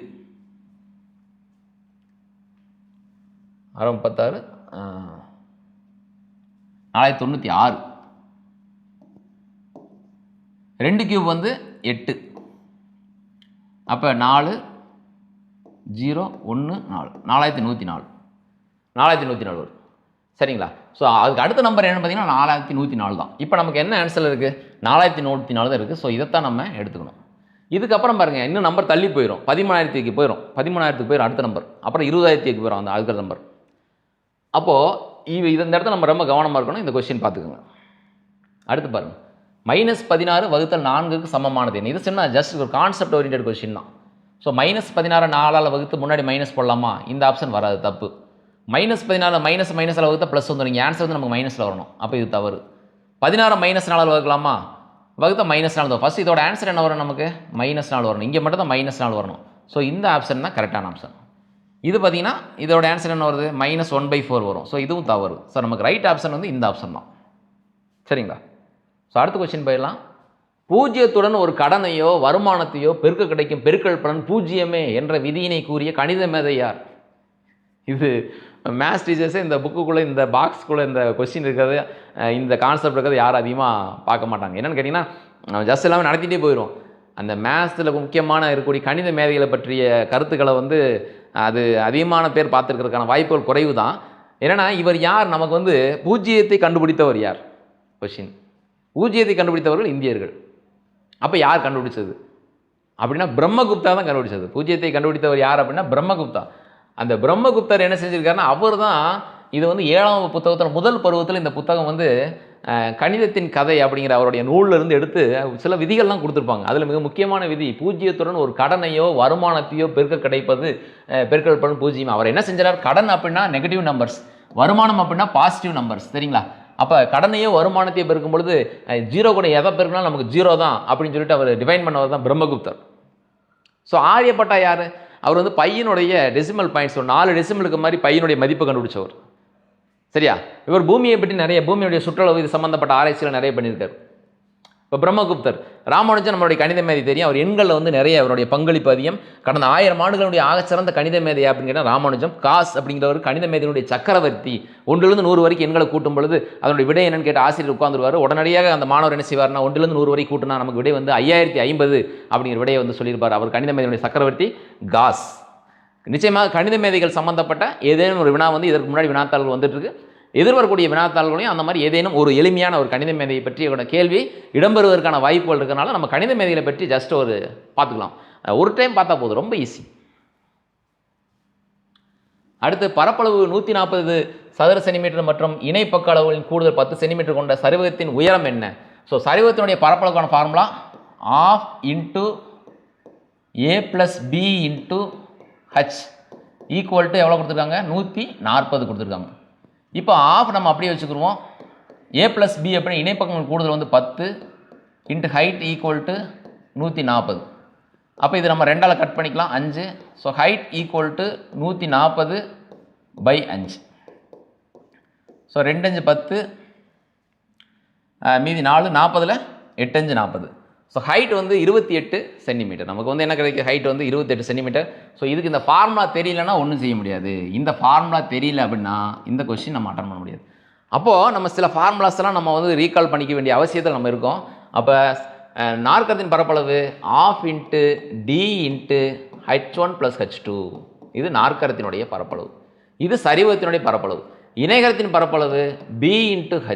36 4096. 2³ வந்து 8. அப்போ 4 0 1 4 4104 4104 வரும். சரிங்களா? ஸோ அதுக்கு அடுத்த நம்பர் என்னென்னு பார்த்தீங்கன்னா 4104 தான். இப்போ நமக்கு என்ன ஆன்சர் இருக்குது? 4104 தான் இருக்குது. ஸோ இதைத்தான் நம்ம எடுத்துக்கணும். இதுக்கப்புறம் பாருங்கள் இன்னும் நம்பர் தள்ளி போயிடும், 13000க்கு போயிடும், 13000க்கு போயிடும் அடுத்த நம்பர், அப்புறம் 20000க்கு போயிடும் அந்த அதுக்கு நம்பர். அப்போது இந்த இடத்துல நம்ம ரொம்ப கவனமாக இருக்கணும். இந்த கொஸ்டின் பார்த்துக்கோங்க. அடுத்து பாருங்கள் -16 ÷ 4க்கு சமமானது என்ன? இது சின்ன ஜஸ்ட் ஒரு கான்செப்ட் ஓரியன்டட் கொஸ்டின் தான். ஸோ -16 4ஆல் வகுத்து முன்னாடி மைனஸ் போடலாமா? இந்த ஆப்ஷன் வராது, தப்பு. -16 மைனஸால் வகுத்த ப்ளஸ் வந்துடும். இங்கே ஆன்சர் வந்து நமக்கு மைனஸில் வரணும், அப்போ இது தவறு. 16 -4ஆல் வகுக்கலாமா? வகுத்த -4 தான். ஃபஸ்ட் இதோட ஆன்சர் என்ன வரும்? நமக்கு -4 வரணும். இங்கே மட்டும் தான் -4 வரணும். ஸோ இந்த ஆப்ஷன் தான் கரெக்டான ஆப்ஷன். இது பார்த்தீங்கன்னா இதோட ஆன்சர் என்ன வருது? -1/4 வரும். ஸோ இதுவும் தவறு. ஸோ நமக்கு ரைட் ஆப்ஷன் வந்து இந்த ஆப்ஷன் தான். சரிங்களா? ஸோ அடுத்த கொஸ்டின் போயிடலாம். பூஜ்ஜியத்துடன் ஒரு கடனையோ வருமானத்தையோ பெருக்க கிடைக்கும் பெருக்கல் பலன் பூஜ்ஜியமே என்ற விதியினை கூறிய கணித மேதை யார்? இது மேத்ஸ் டீச்சர்ஸே இந்த புக்குக்குள்ளே இந்த பாக்ஸ்க்குள்ளே இந்த கொஸ்டின் இருக்கிறது, இந்த கான்செப்ட் இருக்கிறது யாரும் அதிகமாக பார்க்க மாட்டாங்க. என்னென்னு கேட்டிங்கன்னா ஜஸ்ட் எல்லாமே நடத்திட்டே போயிடும். அந்த மேத்ஸில் முக்கியமான இருக்கக்கூடிய கணித மேதைகளை பற்றிய கருத்துக்களை வந்து அது அதிகமான பேர் பார்த்துருக்கிறதுக்கான வாய்ப்புகள் குறைவு தான். ஏன்னா இவர் யார்? நமக்கு வந்து பூஜ்ஜியத்தை கண்டுபிடித்தவர் யார்? கொஸ்டின். பூஜ்ஜியத்தை கண்டுபிடித்தவர்கள் இந்தியர்கள். அப்போ யார் கண்டுபிடிச்சது அப்படின்னா பிரம்மகுப்தா தான் கண்டுபிடிச்சது. பூஜ்ஜியத்தை கண்டுபிடித்தவர் யார் அப்படின்னா பிரம்மகுப்தா. அந்த பிரம்மகுப்தர் என்ன செஞ்சிருக்காருன்னா அவர் தான் இது வந்து 7ஆம் புத்தகத்தில் முதல் பருவத்தில் இந்த புத்தகம் வந்து கணிதத்தின் கதை அப்படிங்கிற அவருடைய நூலிலிருந்து எடுத்து சில விதிகள்லாம் கொடுத்துருப்பாங்க. அதில் மிக முக்கியமான விதி பூஜ்ஜியத்துடன் ஒரு கடனையோ வருமானத்தையோ பெருக்க கிடைப்பது பெருக்கல் பலன் பூஜ்ஜியம். அவர் என்ன செஞ்சார்? கடன் அப்படின்னா நெகட்டிவ் நம்பர்ஸ், வருமானம் அப்படின்னா பாசிட்டிவ் நம்பர்ஸ். சரிங்களா? அப்போ கடனையோ வருமானத்தையோ பெருக்கும் பொழுது 0 கூட எதை பெருக்கினாலும் நமக்கு 0 தான் அப்படின்னு சொல்லிட்டு அவர் டிஃபைன் பண்ணவர் தான் பிரம்மகுப்தர். ஸோ ஆரியப்பட்டா யார்? அவர் வந்து பையனுடைய டெசிமல் பாயிண்ட்ஸ் 4 டெசிமலுக்கு மாதிரி பையனுடைய மதிப்பு கண்டுபிடிச்சவர். சரியா? இவர் பூமியை பற்றி நிறைய பூமியுடைய சுற்றளவு இது சம்மந்தப்பட்ட ஆராய்ச்சியில் நிறைய பண்ணியிருக்கார். இப்போ பிரம்மகுப்தர். ராமானுஜன் நம்மளுடைய கணித மேதை தெரியும். அவர் எண்களில் வந்து நிறைய அவருடைய பங்களிப்பு அதிகம். கடந்த 1000 ஆண்டுகளுடைய ஆகச்சிறந்த கணித மேதை அப்படிங்கிற ராமானுஜம். காஸ் அப்படிங்கிறவர் கணித மேதையினுடைய சக்கரவர்த்தி. 1லிருந்து 100 வரைக்கும் எண்களை கூட்டும் பொழுது அதனுடைய விடை என்னன்னு கேட்ட ஆசிரியர் உட்காந்துருவார். உடனடியாக அந்த மாணவர் என்ன செய்வார்னா 1லிருந்து 100 வரைக்கும் கூட்டினா நமக்கு விடை வந்து 5050 அப்படிங்கிற விடையை வந்து சொல்லியிருப்பார். அவர் கணித மேதையினுடைய சக்கரவர்த்தி காஸ். நிச்சயமாக கணித மேதைகள் சம்மந்தப்பட்ட ஏதேனும் ஒரு வினா வந்து இதற்கு முன்னாடி வினாத்தாள்கள் வந்துட்டுருக்கு. எதிர்வரக்கூடிய வினாத்தாள்களையும் அந்த மாதிரி ஏதேனும் ஒரு எளிமையான ஒரு கணித மேதையை பற்றிய கேள்வி இடம்பெறுவதற்கான வாய்ப்புகள் இருக்கிறனால நம்ம கணித மேதைகளை பற்றி ஜஸ்ட் ஒரு பார்த்துக்கலாம். ஒரு டைம் பார்த்தா போதும், ரொம்ப ஈஸி. அடுத்து பரப்பளவு 140 சதுர சென்டிமீட்டர் மற்றும் இணை பக்க அளவுகளின் கூடுதல் 10 சென்டிமீட்டர் கொண்ட சரிவகத்தின் உயரம் என்ன? ஸோ சரிவகத்தினுடைய பரப்பளவுக்கான formula ½ into a + b into h equal to எவ்வளோ கொடுத்துருக்காங்க? 140 கொடுத்துருக்காங்க. இப்போ ½ நம்ம அப்படியே வச்சுக்கிடுவோம். a + b அப்படின்னு இணைப்பக்கங்கள் கூடுதல் வந்து 10 இன்ட்டு ஹைட் ஈக்குவல் டு 140. அப்போ இது நம்ம 2ஆல் கட் பண்ணிக்கலாம், 5. So height equal to 140/5. So 2 5 10, மீதி 4, 40ல் 8 5 40. ஸோ ஹைட் வந்து 28 சென்டிமீட்டர். நமக்கு வந்து என்ன கிடைக்கும்? ஹைட் வந்து 28 சென்டிமீட்டர். ஸோ இதுக்கு இந்த ஃபார்முலா தெரியலன்னா ஒன்றும் செய்ய முடியாது. இந்த ஃபார்முலா தெரியல அப்படின்னா இந்த கொஸ்டின் நம்ம அட்டன் பண்ண முடியாது. அப்போது நம்ம சில ஃபார்முலாஸ்லாம் நம்ம வந்து ரீகால் பண்ணிக்க வேண்டிய அவசியத்தில் நம்ம இருக்கோம். அப்போ நாற்கரத்தின் பரப்பளவு ½ into d into h1 + h2. இது நாற்கரத்தினுடைய பரப்பளவு. இது சரிவகத்தினுடைய பரப்பளவு. இணைகரத்தின் பரப்பளவு b இன்ட்டு h.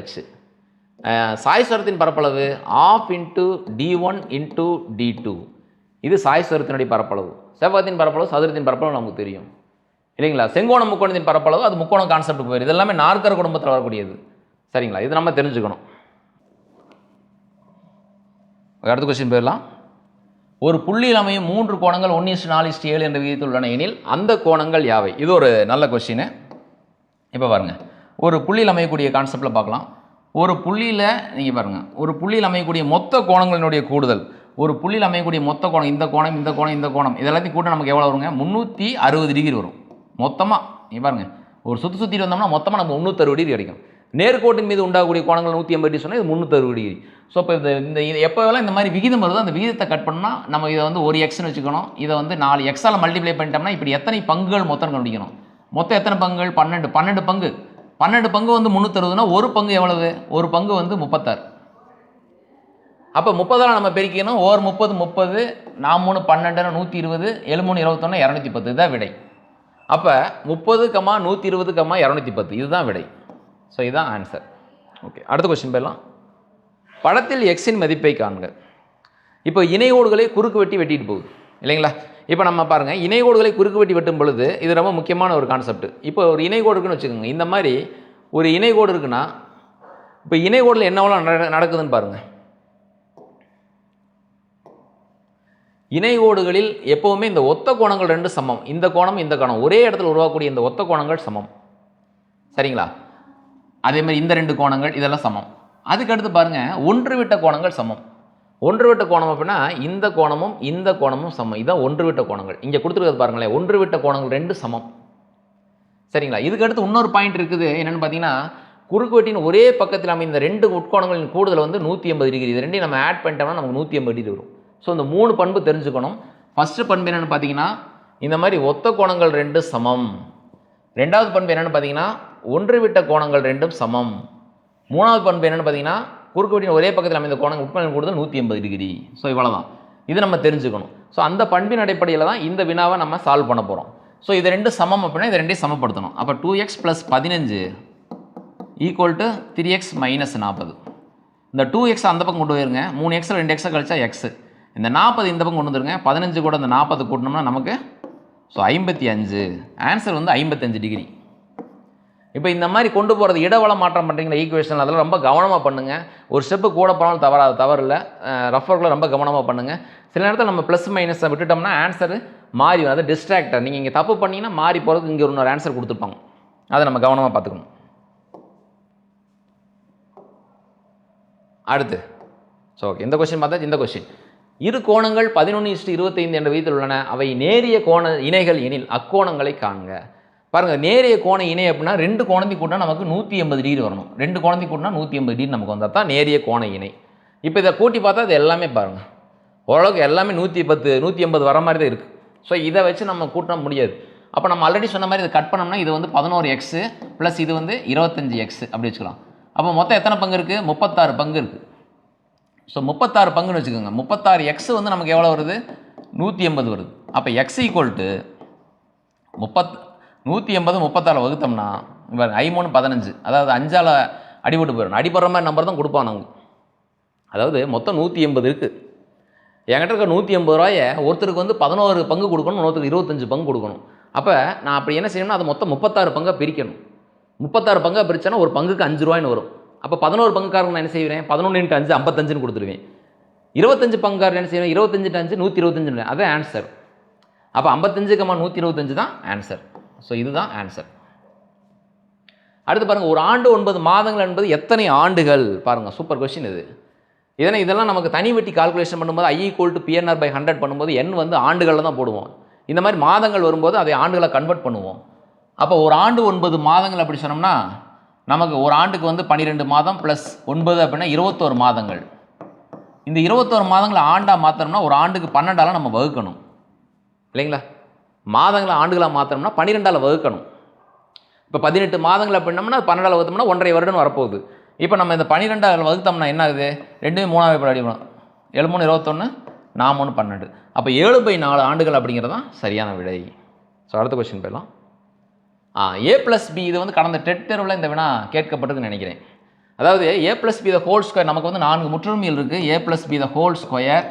சாய்ஸ்வரத்தின் பரப்பளவு ½ இன்ட்டு d1 இன்ட்டு d2. இது சாய்ஸ்வரத்தினுடைய பரப்பளவு. செவ்வகத்தின் பரப்பளவு, சதுரத்தின் பரப்பளவு நமக்கு தெரியும் இல்லைங்களா? செங்கோண முக்கோணத்தின் பரப்பளவு, அது முக்கோணம் கான்செப்ட் போயிடும். இது எல்லாமே நாற்கர குடும்பத்தில் வரக்கூடியது. சரிங்களா? இது நம்ம தெரிஞ்சுக்கணும். அடுத்த கொஸ்டின் போயிடலாம். ஒரு புள்ளியில் அமையும் 3 கோணங்கள் 1:4:7 என்ற விகிதத்தில் உள்ளன எனில் அந்த கோணங்கள் யாவை? இது ஒரு நல்ல கொஸ்டின். இப்போ பாருங்கள், ஒரு புள்ளியில் அமையக்கூடிய கான்செப்டில் பார்க்கலாம். ஒரு புள்ளியில் நீங்கள் பாருங்கள், ஒரு புள்ளியில் அமையக்கூடிய மொத்த கோணங்களினுடைய கூடுதல், ஒரு புள்ளியில் அமையக்கூடிய மொத்த கோணம், இந்த கோணம் இந்த கோணம் இந்த கோணம் இதெல்லாத்தையும் கூட்ட நமக்கு எவ்வளோ வருங்க? 360 டிகிரி வரும் மொத்தமாக. நீங்கள் பாருங்கள், ஒரு சுற்றிட்டு வந்தோம்னா மொத்தமாக நமக்கு 360 டிகிரி கிடைக்கும். நேர்கோட்டின் மீது உண்டாகக்கூடிய கோணங்கள் 180 டிகிரி சொன்னால் இது 360 டிகிரி. ஸோ இப்போ இந்த எப்போவெல்லாம் இந்த மாதிரி விகிதம் வருதோ அந்த விகிதத்தை கட் பண்ணால் நம்ம இதை வந்து ஒரு எக்ஸ்னு வச்சுக்கணும். இதை வந்து 4 எக்ஸால் மல்டிப்ளை பண்ணிட்டோம்னா இப்படி எத்தனை பங்குகள் மொத்தம் கண்டுபிடிக்கணும். மொத்தம் எத்தனை பங்குகள்? 12 பங்கு. 12 பங்கு வந்து 360னா ஒரு பங்கு எவ்வளவு? ஒரு பங்கு வந்து 36. அப்போ 30ஆல் நம்ம பெருக்கணும். ஓர் 30 30, 4 3 12, 120, 7 3 21, 210. இதுதான் விடை. அப்போ 30, 120, 210 இதுதான் விடை. ஸோ இதுதான் ஆன்சர். ஓகே, அடுத்த கொஸ்டின் போயிடலாம். படத்தில் எக்ஸின் மதிப்பை காண்க. இப்போ இணைகோடுகளை குறுக்கு வெட்டிட்டு போகுது இல்லைங்களா? இப்போ நம்ம பாருங்கள், இணைகோடுகளை குறுக்கு வெட்டும் பொழுது இது ரொம்ப முக்கியமான ஒரு கான்செப்ட். இப்போ ஒரு இணைகோடு இருக்குன்னு வச்சுக்கோங்க. இந்த மாதிரி ஒரு இணைகோடு இருக்குன்னா இப்போ இணைகோடில் என்னவெல்லாம் நடக்குதுன்னு பாருங்கள். இணைகோடுகளில் எப்போவுமே இந்த ஒத்த கோணங்கள் 2 சமம். இந்த கோணம் இந்த கோணம் ஒரே இடத்துல உருவாக்கக்கூடிய இந்த ஒத்த கோணங்கள் சமம். சரிங்களா? அதே மாதிரி இந்த 2 கோணங்கள் இதெல்லாம் சமம். அதுக்கடுத்து பாருங்கள், ஒன்று விட்ட கோணங்கள் சமம். ஒன்று விட்ட கோணம் அப்படின்னா இந்த கோணமும் இந்த கோணமும் சமம். இதுதான் ஒன்று விட்ட கோணங்கள். இங்கே கொடுத்துருக்கிறது பாருங்களேன், ஒன்று விட்ட கோணங்கள் 2 சமம். சரிங்களா? இதுக்கடுத்து இன்னொரு பாயிண்ட் இருக்குது. என்னென்னு பார்த்தீங்கன்னா, குறுக்கு வெட்டின் ஒரே பக்கத்தில் அமைந்த 2 உட்கோணங்களின் கூடுதல் வந்து 180 டிகிரி. இது ரெண்டையும் நம்ம ஆட் பண்ணிட்டோம்னா நமக்கு 180 டிகிரி வரும். ஸோ இந்த 3 பண்பு தெரிஞ்சுக்கணும். ஃபஸ்ட்டு பண்பு என்னென்னு பார்த்தீங்கன்னா, இந்த மாதிரி ஒத்த கோணங்கள் 2 சமம். ரெண்டாவது பண்பு என்னென்னு பார்த்தீங்கன்னா, ஒன்று விட்ட கோணங்கள் 2 சமம். மூணாவது பண்பு என்னென்னு பார்த்தீங்கன்னா, குறுக்கு வெட்டின் ஒரே பக்கத்தில் அமைந்த கோணங்கள் உட்கோணங்கள் கூடுதல் 180 டிகிரி. ஸோ இவ்வளோ தான். இது நம்ம தெரிஞ்சுக்கணும். ஸோ அந்த பண்பின் அடிப்படையில் தான் இந்த வினாவை நம்ம சால்வ் பண்ண போகிறோம். ஸோ இது 2 சமம் அப்படின்னா இது 2ஐயும் சமப்படுத்தணும். அப்போ 2x + 15 ஈக்குவல் டு 3x - 40. இந்த 2x அந்த பக்கம் கொண்டு போயிருங்க. 3x 2x கழிச்சா x. இந்த 40 இந்த பக்கம் கொண்டு வந்துருங்க. 15 கூட இந்த 40 கூட்டினோம்னா நமக்கு 55. ஆன்சர் வந்து 55 டிகிரி. இப்போ இந்த மாதிரி கொண்டு போகிறது இடவள மாற்றம் பண்ணுறீங்களா ஈக்குவேஷன், அதெல்லாம் ரொம்ப கவனமாக பண்ணுங்கள். ஒரு ஸ்டெப்பு கூட போனாலும் தவறு இல்லை. ரஃப் ஒர்க்கில் ரொம்ப கவனமாக பண்ணுங்கள். சில நேரத்தில் நம்ம ப்ளஸ் மைனஸை விட்டுட்டோம்னா ஆன்சரு மாறி, அது டிஸ்ட்ராக்டர். நீங்கள் இங்கே தப்பு பண்ணிங்கன்னா மாறி போகிறதுக்கு இங்கே இன்னொரு ஆன்சர் கொடுத்துருப்பாங்க. அதை நம்ம கவனமாக பார்த்துக்கணும். அடுத்து ஓகே, இந்த கொஸ்டின் பார்த்தா இந்த கொஸ்டின், இரு கோணங்கள் 11:25 என்ற விகிதத்தில் உள்ளன. அவை நேரிய கோண இணைகள் எனில் அக்கோணங்களை காண்க. பாருங்கள், நேரிய கோண இணை அப்படின்னா 2 கோணத்தையும் கூட்டினா நமக்கு 180 டிகிரி வரணும். 2 கோணத்தையும் கூட்டினா 180 டிகிரி நமக்கு வந்தால் தான் நேரிய கோண இணை. இப்போ இதை கூட்டி பார்த்தா இது எல்லாமே பாருங்கள் ஓரளவுக்கு எல்லாமே 110 180 வர மாதிரி தான் இருக்குது. ஸோ இதை வச்சு நம்ம கூட்ட முடியாது. அப்போ நம்ம ஆல்ரெடி சொன்ன மாதிரி இதை கட் பண்ணோம்னா இது வந்து 11x ப்ளஸ் இது வந்து 25x அப்படி வச்சுக்கலாம். அப்போ மொத்தம் எத்தனை பங்கு இருக்குது? 36 பங்கு இருக்குது. ஸோ 36 பங்குன்னு வச்சுக்கோங்க. 36x வந்து நமக்கு எவ்வளோ வருது? 180 வருது. அப்போ x = 180 30ஆல் வகுத்தோம்னா I3 15, அதாவது 5ஆல் அடிபட்டு போயிடும். அடிபடுற மாதிரி நம்பர் தான் கொடுப்பான் நமக்கு. அதாவது மொத்தம் 180 இருக்குது. என்கிட்ட இருக்க 180 ரூபாயை ஒருத்தருக்கு வந்து 11 பங்கு கொடுக்கணும், இன்னொருத்தருக்கு 25 பங்கு கொடுக்கணும். அப்போ நான் அப்படி என்ன செய்யணும்னா அது மொத்தம் 36 பங்காக பிரிக்கணும். 36 பங்காக பிரித்தேன்னா ஒரு பங்குக்கு 5 ரூபாய்னு வரும். அப்போ 11 பங்குக்காரங்க நான் என்ன செய்வேன், 11 × 5 55ன்னு கொடுத்துருவேன். 25 பங்குக்காரர் என்ன செய்வேன், 25 × 5 125. அதுதான் ஆன்சர். அப்போ 55,125 தான் ஆன்சர். ஸோ இதுதான் ஆன்சர். அடுத்து பாருங்கள், ஒரு ஆண்டு 9 மாதங்கள் என்பது எத்தனை ஆண்டுகள்? பாருங்கள், சூப்பர் கொஸ்டின் இது. இதெல்லாம் நமக்கு தனி வெட்டி கால்குலேஷன் பண்ணும்போது I = PNR/100 பண்ணும்போது n வந்து ஆண்டுகளில் தான் போடுவோம். இந்த மாதிரி மாதங்கள் வரும்போது அதை ஆண்டுகளை கன்வெர்ட் பண்ணுவோம். அப்போ ஒரு ஆண்டு 9 மாதங்கள் அப்படி சொன்னோம்னா நமக்கு ஒரு ஆண்டுக்கு வந்து 12 மாதம் ப்ளஸ் 9 அப்படின்னா 21 மாதங்கள். இந்த 21 மாதங்களை ஆண்டாக மாற்றணும்னா ஒரு ஆண்டுக்கு 12ஆல் நம்ம வகுக்கணும் இல்லைங்களா? மாதங்களை ஆண்டுகளாக மாற்றணும்னா 12ஆல் வகுக்கணும். இப்போ 18 மாதங்கள் அப்படின்னோம்னா 12ஆல் வகுத்தோம்னா 1.5 வருடம் வரப்போகுது. இப்போ நம்ம இந்த 12ஆல் வகுத்தோம்னா என்ன ஆகுது, 2 3 அடிக்கணும். 7 3 21, 4 3 12. அப்போ 7/4 ஆண்டுகள் அப்படிங்கிறது தான் சரியான விடை. ஸோ அடுத்த கொஸ்டின் போயிடலாம். A+B இது வந்து கடந்த டெட் தேர்வில் இந்த வினா கேட்கப்பட்டதுன்னு நினைக்கிறேன். அதாவது A+B த ஹோல் ஸ்கொயர், நமக்கு வந்து 4 முற்றுமைகள் இருக்குது. A+B the whole square,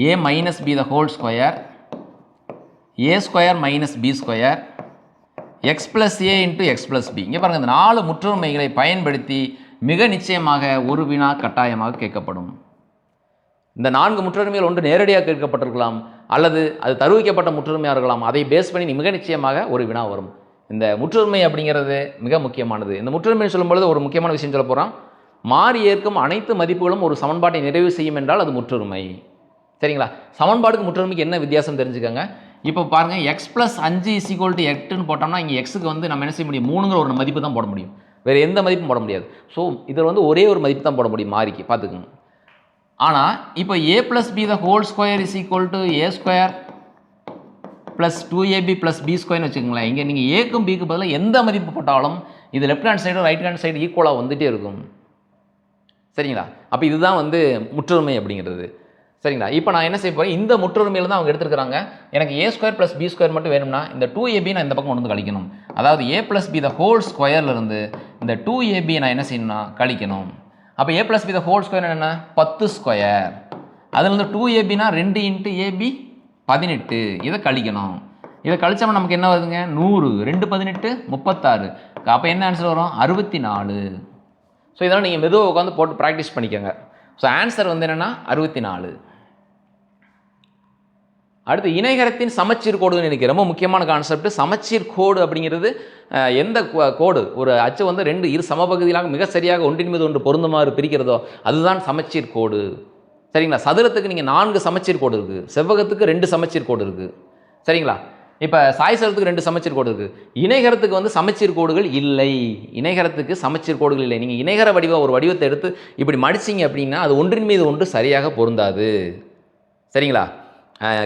A - B the whole square, A² - B square, x + A × x + B. இங்கே பாருங்கள், இந்த 4 முற்றுமைகளை பயன்படுத்தி மிக நிச்சயமாக ஒரு வினா கட்டாயமாக கேட்கப்படும். இந்த 4 முற்றுமைகள் ஒன்று நேரடியாக கேட்கப்பட்டிருக்கலாம், அல்லது அது தருவிக்கப்பட்ட முற்றுமையாக இருக்கலாம். அதை பேஸ் பண்ணி மிக நிச்சயமாக ஒரு வினா வரும். இந்த முற்றுமை அப்படிங்கிறது மிக முக்கியமானது. இந்த முற்றுமை சொல்லும்பொழுது ஒரு முக்கியமான விஷயம் சொல்ல போகிறோம். மாறி ஏற்கும் அனைத்து மதிப்புகளும் ஒரு சமன்பாட்டை நிறைவு செய்யும் என்றால் அது முற்றுமை. சரிங்களா? சமன்பாடுக்கு முற்றுமைக்கு என்ன வித்தியாசம் தெரிஞ்சுக்கோங்க. இப்போ பாருங்கள், x + 5 = 8ன்னு போட்டோம்னா இங்கே எக்ஸுக்கு வந்து நம்ம என்ன செய்ய முடியும், 3ங்கிற ஒரு மதிப்பு தான் போட முடியும். வேறு எந்த மதிப்பும் போட முடியாது. ஸோ இதில் வந்து ஒரே ஒரு மதிப்பு தான் போட முடியும் மாறிக்கு, பார்த்துக்குங்க. ஆனால் இப்போ A+B the whole square = A² + 2AB + B² வச்சுக்கோங்களேன். இங்கே நீங்கள் ஏக்கும் பிக்கு பதிலாக எந்த மதிப்பு போட்டாலும் இது left hand side right hand side ஈக்குவலாக வந்துகிட்டே இருக்கும். சரிங்களா? அப்போ இதுதான் வந்து முற்றுமை அப்படிங்கிறது. சரிங்களா? இப்போ நான் என்ன செய்ய போகிறேன், இந்த முற்றுமையில் தான் அவங்க எடுத்துருக்காங்க. எனக்கு A² + B² மட்டும் வேணும்னா இந்த 2AB நான் இந்த பக்கம் கொண்டு வந்து கழிக்கணும். அதாவது A+B த ஹோல் ஸ்கொயர்லேருந்து இந்த 2AB நான் என்ன செய்யணும்னா கழிக்கணும். அப்போ A+B த ஹோல் ஸ்கொயர் என்ன, 10 ஸ்கொயர். அதுலேருந்து 2AB னா 2 × AB 18. இதை கழிக்கணும். இதை கழிச்சோம்னா நமக்கு என்ன வருதுங்க, 100. 2 18 36. அப்போ என்ன ஆன்சர் வரும், 64. ஸோ இதெல்லாம் நீங்கள் மெதுவாக உட்காந்து போட்டு ப்ராக்டிஸ் பண்ணிக்கோங்க. ஸோ ஆன்சர் வந்து என்னென்னா 64. அடுத்து இணைகரத்தின் சமச்சீர் கோடுன்னு எனக்கு ரொம்ப முக்கியமான கான்செப்ட். சமச்சீர் கோடு அப்படிங்கிறது எந்த கோடு ஒரு அச்சு வந்து 2 இரு சமபகுதிகளாக மிக சரியாக ஒன்றின் மீது ஒன்று பொருந்துமாறு பிரிக்கிறதோ அதுதான் சமச்சீர் கோடு. சரிங்களா? சதுரத்துக்கு நீங்கள் 4 சமச்சீர் கோடு இருக்குது, செவ்வகத்துக்கு 2 சமச்சீர் கோடு இருக்குது. சரிங்களா? இப்போ சாய்சரத்துக்கு 2 சமச்சீர் கோடு இருக்குது. இணைகரத்துக்கு வந்து சமச்சீர் கோடுகள் இல்லை. இணைகரத்துக்கு சமச்சீர் கோடுகள் இல்லை. நீங்கள் இணைகர ஒரு வடிவத்தை எடுத்து இப்படி மடிச்சிங்க அப்படின்னா அது ஒன்றின் மீது ஒன்று சரியாக பொருந்தாது. சரிங்களா?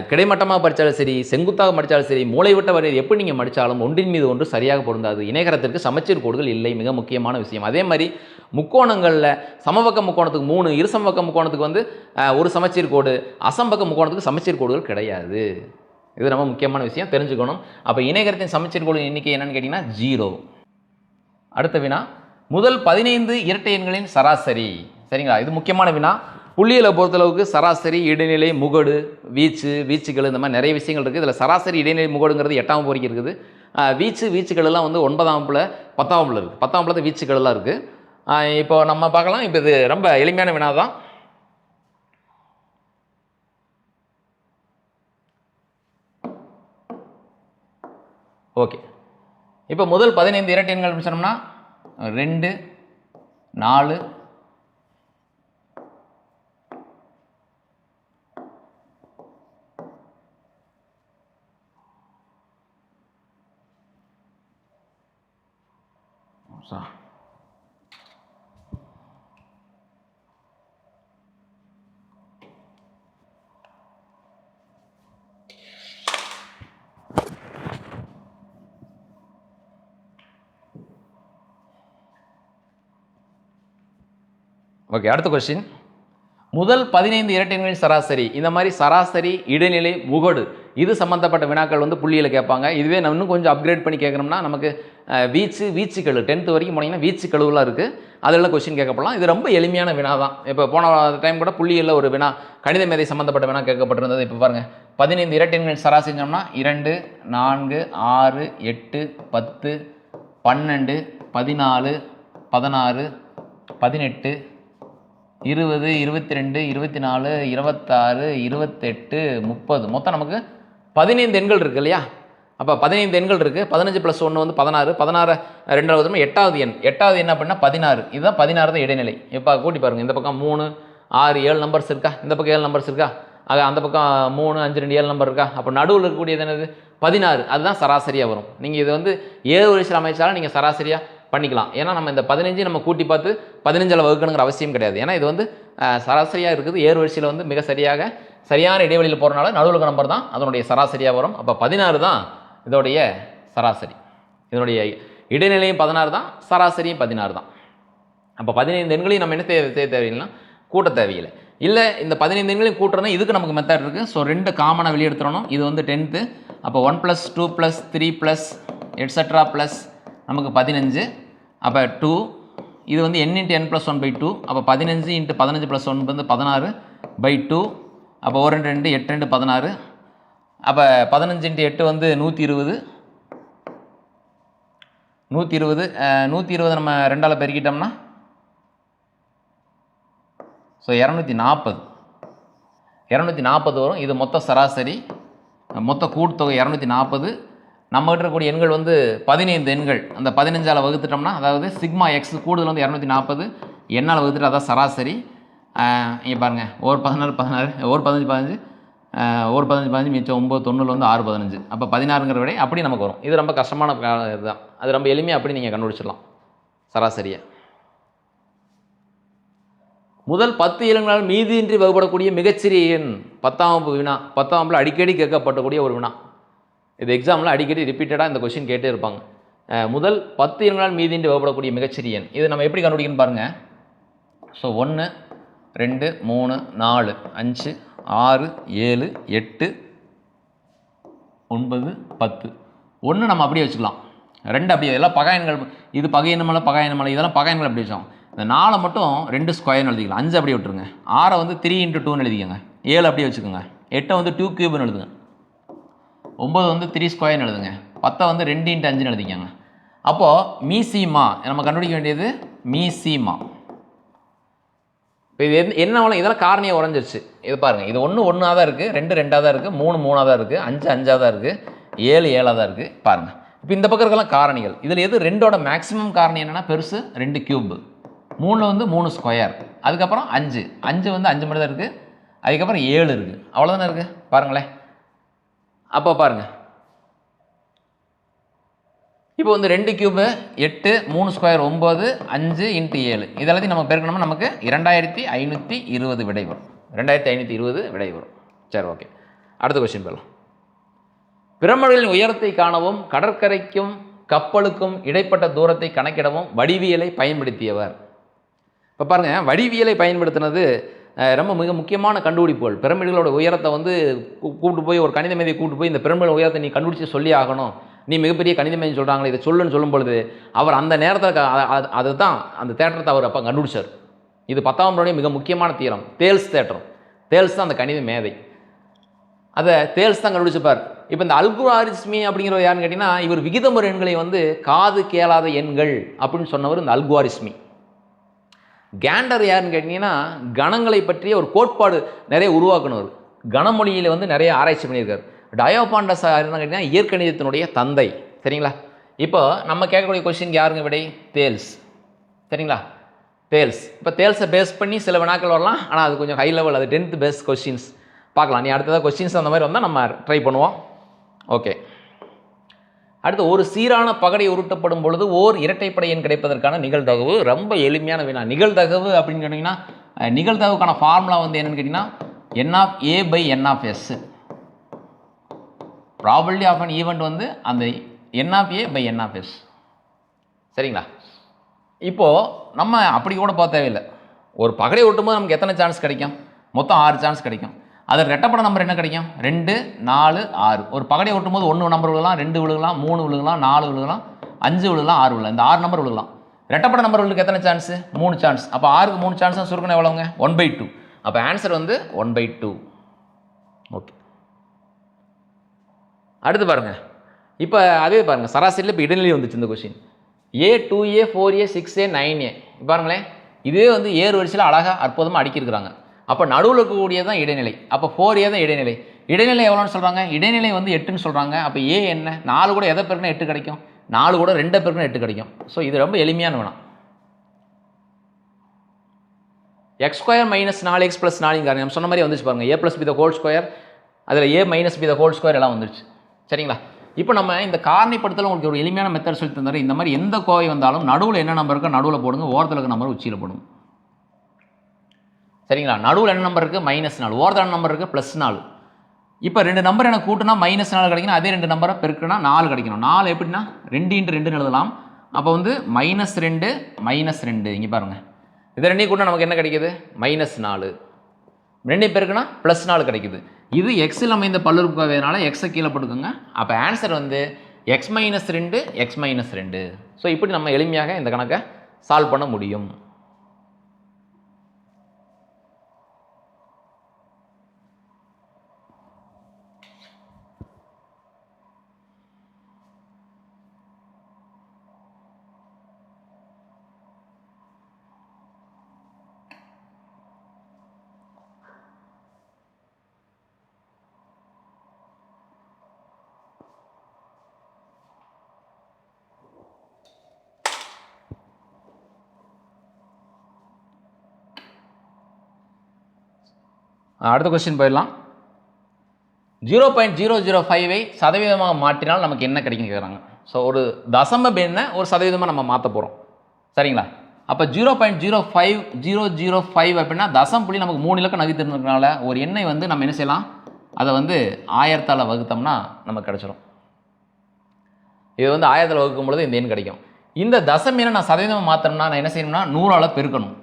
கிடைமட்டமாக படித்தாலும் சரி, செங்குத்தாக படித்தாலும் சரி, மூளைவிட்ட வரையை எப்படி நீங்கள் மடித்தாலும் ஒன்றின் மீது ஒன்று சரியாக பொருந்தாது. இணைகரத்திற்கு சமச்சீர் கோடுகள் இல்லை, மிக முக்கியமான விஷயம். அதே மாதிரி முக்கோணங்களில் சமபக்க முக்கோணத்துக்கு 3, இருசமபக்க முக்கோணத்துக்கு வந்து ஒரு சமச்சீர் கோடு, அசம்பக்க முக்கோணத்துக்கு சமச்சீர் கோடுகள் கிடையாது. இது ரொம்ப முக்கியமான விஷயம், தெரிஞ்சுக்கணும். அப்போ இணைகரத்தின் சமச்சீர் கோடு எண்ணிக்கை என்னன்னு கேட்டிங்கன்னா 0. அடுத்த வினா, முதல் 15 இரட்டை எண்களின் சராசரி. சரிங்களா? இது முக்கியமான வினா. புள்ளியலை பொறுத்தளவுக்கு சராசரி, இடைநிலை, முகடு, வீச்சுகள், இந்த மாதிரி நிறைய விஷயங்கள் இருக்குது. இதில் சராசரி, இடைநிலை, முகடுங்கிறது 8ஆம் வகுப்பு வரைக்கும் இருக்குது. வீச்சுகள் எல்லாம் வந்து 9ஆம் வகுப்பில் 10ஆம் வகுப்பில் இருக்குது. 10ஆம் வகுப்பில் தான் வீச்சுகள் எல்லாம் இருக்குது. இப்போ நம்ம பார்க்கலாம். இப்போ இது ரொம்ப எளிமையான வினா தான். ஓகே, இப்போ முதல் 15 இரட்டை எண்கள் சொன்னோம்னா 2 4 ஓகே, அடுத்த கொஸ்டின். முதல் 15 இரட்டை எண்களின் சராசரி. இந்த மாதிரி சராசரி, இடைநிலை, முகடு இது சம்மந்தப்பட்ட வினாக்கள் வந்து புள்ளியில் கேட்பாங்க. இதுவே நம்ம இன்னும் கொஞ்சம் அப்கிரேட் பண்ணி கேட்குறோம்னா நமக்கு வீச்சுக்கெழு 10th வரைக்கும் போனீங்கன்னா வீச்சுக்கெழுவெலாம் இருக்குது, அதெல்லாம் கொஸ்டின் கேட்கப்படலாம். இது ரொம்ப எளிமையான வினா தான். இப்போ போன டைம் கூட புள்ளியில் ஒரு வினா கணித மேதை சம்மந்தப்பட்ட வினா கேட்கப்பட்டிருந்தது. இப்போ பாருங்கள், 15 இரட்டைகளின் சராசரி செஞ்சோம்னா 2, 4, 6, 8, 10, 12, 14, 16, 18, 20, 22, 24, 26, 28, 30, மொத்தம் நமக்கு 15 எண்கள் இருக்குது இல்லையா? அப்போ 15 எண்கள் இருக்குது. 15 + 1 வந்து 16, 16 2வது 8வது எண், 8வது எண் அப்படின்னா 16. இதுதான் 16 தான் இடைநிலை. இப்போ கூட்டி பாருங்கள், இந்த பக்கம் 3, 6, 7 நம்பர்ஸ் இருக்கா, இந்த பக்கம் 7 நம்பர்ஸ் இருக்கா, ஆக அந்த பக்கம் 3, 5, 2, 7 நம்பர் இருக்கா, அப்போ நடுவில் இருக்கக்கூடியது என்னது 16. அதுதான் சராசரியாக வரும். நீங்கள் இது வந்து ஏழு வரிசையில் அமைச்சாலும் நீங்கள் சராசரியாக பண்ணிக்கலாம். ஏன்னா நம்ம இந்த 15 நம்ம கூட்டி பார்த்து 15 வகுக்கணுங்கிற அவசியம் கிடையாது. ஏன்னா இது வந்து சராசரியாக இருக்குது. ஏறு வரிசையில் வந்து மிக சரியான இடைவெளியில் போகிறனால நடுவில் நம்பர் தான் அதனுடைய சராசரியாக வரும். அப்போ 16 தான் இதோடைய சராசரி. இதனுடைய இடைநிலையும் 16 தான், சராசரியும் 16 தான். அப்போ 15 எண்களையும் நம்ம என்ன செய்ய தேவையில்லைன்னா கூட்ட தேவையில்லை. இல்லை இந்த 15 எண்களையும் கூட்டுறோன்னா இதுக்கு நமக்கு மெத்தட் இருக்குது. ஸோ 2 காமனாக வெளியே எடுத்துடணும். இது வந்து 10th. அப்போ 1 + 2 + 3 + எட்ஸெட்ரா ப்ளஸ் நமக்கு 15. அப்போ 2, இது வந்து n × n + 1/2. அப்போ 15 × 15 + 1 வந்து 16/2. அப்போ 1 2 8 2 16. அப்போ 15 × 8 வந்து 120. 120 நம்ம 2ஆல் பெருக்கிட்டோம்னா ஸோ 240 வரும். இது மொத்த சராசரி, மொத்த கூட்டுத்தொகை 240. நம்மகிட்ட இருக்கக்கூடிய எண்கள் வந்து 15 எண்கள். அந்த 15ஆல் வகுத்துட்டோம்னா, அதாவது சிக்மா எக்ஸ் கூடுதல் வந்து 240, எண்ணால் வகுத்துட்டு அதான் சராசரி. இங்கே பாருங்கள், ஒரு 16 16, ஒரு 15 15, ஒரு 15 15, மிச்சம் 9, 90 வந்து 6 15. அப்போ 16ங்கிற விடை அப்படி நமக்கு வரும். இது ரொம்ப கஷ்டமான இதுதான். அது ரொம்ப எளிமையாக அப்படி நீங்கள் கண்டுபிடிச்சிடலாம் சராசரியை. முதல் 10 இலங்களால் மீதியின்றி வகுப்படக்கூடிய மிகச்சிறிய எண் 10ஆம் வகுப்பு வினா. 10ஆம் வகுப்பில் அடிக்கடி கேட்கப்படக்கூடிய ஒரு வினா. இது எக்ஸாமில் அடிக்கடி ரிப்பீட்டடாக இந்த கொஸ்டின் கேட்டே இருப்பாங்க. முதல் 10 இலங்களால் மீதியின்றி வகுப்படக்கூடிய மிகச்சிறிய எண். இது நம்ம எப்படி கண்டுபிடிக்கணும்னு பாருங்கள். ஸோ 1, 2, 3, 4, 5, 6, 7, 8, 9, 10. 1 நம்ம அப்படியே வச்சுக்கலாம். 2 அப்படியே, எல்லாம் பகாயன்கள். இது பகையனமலை பகாயனமலை, இதெல்லாம் பகாயன்கள் அப்படி வச்சோம். இந்த 4 மட்டும் 2 ஸ்கொயர்னு எழுதிக்கலாம். 5 அப்படியே விட்டுருங்க. 6 வந்து 3 × 2ன்னு எழுதிக்கோங்க. 7 அப்படியே வச்சுக்கோங்க. 8 வந்து 2 கியூப்னு எழுதுங்க. 9 வந்து 3 ஸ்கொயர்னு எழுதுங்க. 10 வந்து 2 × 5ன்னு எழுதிக்கோங்க. அப்போது மீசிமா நம்ம கண்டுபிடிக்க வேண்டியது மீசிமா. இப்போ இது என்ன இதெல்லாம் காரணியாக உறைஞ்சிருச்சு. இது பாருங்கள், இது 1 1ஆக தான் இருக்குது, 2 2ஆக தான் இருக்குது, 3 3ஆக தான் இருக்குது, 5 5ஆக தான் இருக்குது, 7 7ஆக தான் இருக்குது. பாருங்கள், இப்போ இந்த பக்கம் இருக்கலாம் காரணிகள். இதில் எது 2ஓட மேக்ஸிமம் காரணி என்னென்னா பெருசு 2 கியூப், 3 வந்து 3 ஸ்கொயர், அதுக்கப்புறம் 5 5 வந்து 5 மட்டும் தான் இருக்குது, அதுக்கப்புறம் 7 இருக்குது, அவ்வளோதானே இருக்குது. பாருங்களேன், அப்போ பாருங்கள், இப்போ வந்து 2 கியூபு 8, 3 ஸ்கொயர் 9, 5 × 7, இதெல்லாத்தையும் நம்ம பெருக்கணும்னா நமக்கு 2520 விடை வரும். 2520 விடை வரும். சரி, ஓகே. அடுத்த கொஸ்டின் போகலாம். பிரமிடுகளின் உயரத்தை காணவும் கடற்கரைக்கும் கப்பலுக்கும் இடைப்பட்ட தூரத்தை கணக்கிடவும் வடிவியலை பயன்படுத்தியவர். இப்போ பாருங்கள், வடிவியலை பயன்படுத்தினது ரொம்ப மிக முக்கியமான கண்டுபிடிப்புகள். பிரமிடுகளோட உயரத்தை வந்து கூப்பிட்டு போய் ஒரு கணித மேதையை கூப்பிட்டு போய் இந்த பிரமிடு உயரத்தை நீ கண்டுபிடிச்சி சொல்லி ஆகணும், நீ மிகப்பெரிய கணித மேதை சொல்கிறாங்களே இதை சொல்லுன்னு சொல்லும் பொழுது அவர் அந்த நேரத்தில் அதுதான் அந்த தேட்டரத்தை அவர் அப்போ கண்டுபிடிச்சார். இது 10ஆம் நூற்றாண்டுடைய மிக முக்கியமான தீரம். தேல்ஸ் தேட்டரம். தேல்ஸ் தான் அந்த கணித மேதை. அதை தேல்ஸ் தான் கண்டுபிடிச்சிப்பார். இப்போ இந்த அல்குவாரிஸ்மி அப்படிங்கிற யாருன்னு கேட்டிங்கன்னா, இவர் விகிதமுறை எண்களை வந்து காது கேளாத எண்கள் அப்படின்னு சொன்னவர் இந்த அல்குவாரிஸ்மி. கேண்டர் யாருன்னு கேட்டிங்கன்னா, கணங்களை பற்றிய ஒரு கோட்பாடு நிறைய உருவாக்குனவர். கணமொழியில் வந்து நிறைய ஆராய்ச்சி பண்ணியிருக்கார். டயோபாண்டஸ் யாருன்னு கேட்டிங்கன்னா இயற்கணிதத்தினுடைய தந்தை. சரிங்களா? இப்போ நம்ம கேட்கக்கூடிய கொஸ்டின் யாருங்க விடை? தேல்ஸ். சரிங்களா? தேல்ஸ். இப்போ தேல்ஸை பேஸ் பண்ணி சில வினாக்கள் வரலாம், ஆனால் அது கொஞ்சம் ஹை லெவல், அது 10th பேஸ் கொஸ்டின்ஸ் பார்க்கலாம். நீ அடுத்ததாக கொஸ்டின்ஸ் அந்த மாதிரி வந்தால் நம்ம ட்ரை பண்ணுவோம். ஓகே, அடுத்து, ஒரு சீரான பகடை உருட்டப்படும் பொழுது ஓர் இரட்டைப்படை எண் கிடைப்பதற்கான நிகழ்தகவு. ரொம்ப எளிமையான வினா. நிகழ்தகவு அப்படின்னு கேட்டிங்கன்னா, நிகழ்தகவுக்கான ஃபார்முலா வந்து என்னென்னு கேட்டிங்கன்னா N/A/N/S. Probability of an event வந்து அந்த N/A/N/S. சரிங்களா? இப்போது நம்ம அப்படி கூட பார்க்க தேவையில்லை. ஒரு பகடை ஓட்டும்போது நமக்கு எத்தனை சான்ஸ் கிடைக்கும்? மொத்தம் 6 சான்ஸ் கிடைக்கும். அதில் ரெட்டப்பட நம்பர் என்ன கிடைக்கும்? 2 4 6. ஒரு பகடை ஒட்டும் போது 1 நம்பர் விழுகலாம், 2 விழுகலாம், 3 விழுகலாம், 4 விழுகலாம், 5 விழுகலாம், 6 விழுகலாம். இந்த 6 நம்பர் விழுகலாம். ரெட்டப்பட நம்பர்களுக்கு எத்தனை சான்ஸ்? 3 சான்ஸ். அப்போ 6க்கு 3 சான்ஸ் சுருக்கணும் எவ்வளவுங்க? 1/2. அப்போ ஆன்சர் வந்து 1/2. ஓகே, அடுத்து பாருங்க. இப்போ அதே பாருங்க, சராசரியில் இப்போ இடைநிலை வந்துச்சு இந்த question. A 2A 4A 6A 9A பாருங்களேன், இதே வந்து ஏறு வரிசையில் அழகாக அற்புதமாக அடுக்கியிருக்கிறாங்க. அப்போ நடுவில் இருக்கக்கூடியது தான் இடைநிலை. அப்போ 4A தான் இடைநிலை. இடைநிலை எவ்வளோன்னு சொல்கிறாங்க? இடைநிலை வந்து 8ன்னு சொல்கிறாங்க. அப்போ A என்ன? 4 கூட எதை பெருக்குனா 8 கிடைக்கும்? 4 கூட 2 பெருக்குனா 8 கிடைக்கும். ஸோ இது ரொம்ப எளிமையான வேணும். x² - 4x + 4 நம்ம சொன்ன மாதிரி வந்துச்சு பாருங்க. A + b the whole square, அதில் A - b the whole square எல்லாம் வந்துருச்சு. சரிங்களா? இப்போ நம்ம இந்த காரணிப்படுத்தல உங்களுக்கு ஒரு எளிமையான மெத்தட் சொல்லி தந்தாரு. இந்த மாதிரி எந்த கோவை வந்தாலும் நடுவில் என்ன நம்பர் இருக்கோ நடுவில் போடுங்க, ஓரத்தில் இருக்க நம்பர் உச்சியில் போடுங்க. சரிங்களா? நடுவில் என்ன நம்பர் இருக்குது? -4. ஓரத்தில் நம்பர் இருக்குது +4. இப்போ 2 நம்பர் எனக்கு கூட்டினா -4 கிடைக்கணும். அதே 2 நம்பரை பெருக்குனா 4 கிடைக்கணும். 4 எப்படின்னா 2 × 2 எழுதலாம். அப்போ வந்து -2 -2 இங்கே பாருங்கள். இது ரெண்டையும் கூட்டினா நமக்கு என்ன கிடைக்குது? -4. ரெண்டையும் பெருக்குனா +4 கிடைக்குது. இது எக்ஸில் அமைந்த பல்லுறுப்புக்கோவையினால எக்ஸை கீழே போட்டுக்கோங்க. அப்போ ஆன்சர் வந்து x - 2 x - 2. ஸோ இப்படி நம்ம எளிமையாக இந்த கணக்கை சால்வ் பண்ண முடியும். அடுத்த கொஸ்டின் போயிடலாம். 0.005ஐ சதவீதமாக மாற்றினால் நமக்கு என்ன கிடைக்குன்னு கேட்குறாங்க. ஸோ ஒரு தசம எண்ணை ஒரு சதவீதமாக நம்ம மாற்ற போகிறோம். சரிங்களா? அப்போ 0.05005 அப்படின்னா தசம் புள்ளி நமக்கு 3 இலக்கம் நகர்த்திருந்ததுனால ஒரு எண்ணை வந்து நம்ம என்ன செய்யலாம்? அதை வந்து 1000ஆல் வகுத்தோம்னா நமக்கு கிடைச்சிடும். இது வந்து 1000ஆல் வகுக்கும் பொழுது இந்த எண் கிடைக்கும். இந்த தசம் எண்ணை நான் சதவீதமாக மாற்றணும்னா நான் என்ன செய்யணும்னா 100ஆல் பெருக்கணும்.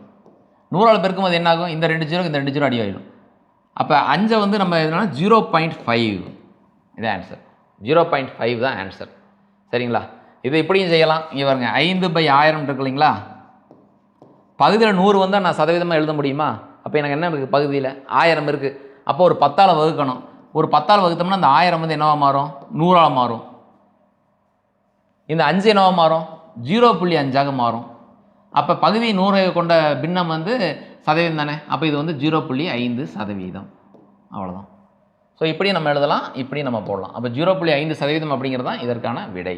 100ஆல் பெருக்கும்போது என்ன ஆகும்? இந்த 2 0க்கு இந்த 2 0 அடி ஆகிடும். அப்போ 5 வந்து நம்ம எதுனா 0.5 இது ஆன்சர். 0.5 தான் ஆன்சர். சரிங்களா? இதை இப்படியும் செய்யலாம். இங்கே பாருங்க, 5/1000 இருக்கு இல்லைங்களா? பகுதியில் 100 வந்தால் நான் சதவீதமாக எழுத முடியுமா? அப்போ எனக்கு என்ன இருக்குது? பகுதியில் 1000 இருக்குது. அப்போ ஒரு 10ஆல் வகுக்கணும். ஒரு 10ஆல் வகுத்தோம்னா அந்த 1000 வந்து என்னவா மாறும்? 100ஆல் மாறும். இந்த 5 என்னவா மாறும்? 0.5ஆக மாறும். அப்போ பகுதி 100 கொண்ட பின்னம் வந்து சதவீதம் தானே. அப்போ இது வந்து 0.5%. அவ்வளோதான். ஸோ இப்படி நம்ம எழுதலாம், இப்படி நம்ம போடலாம். அப்போ 0.5% அப்படிங்கிறது தான் இதற்கான விடை.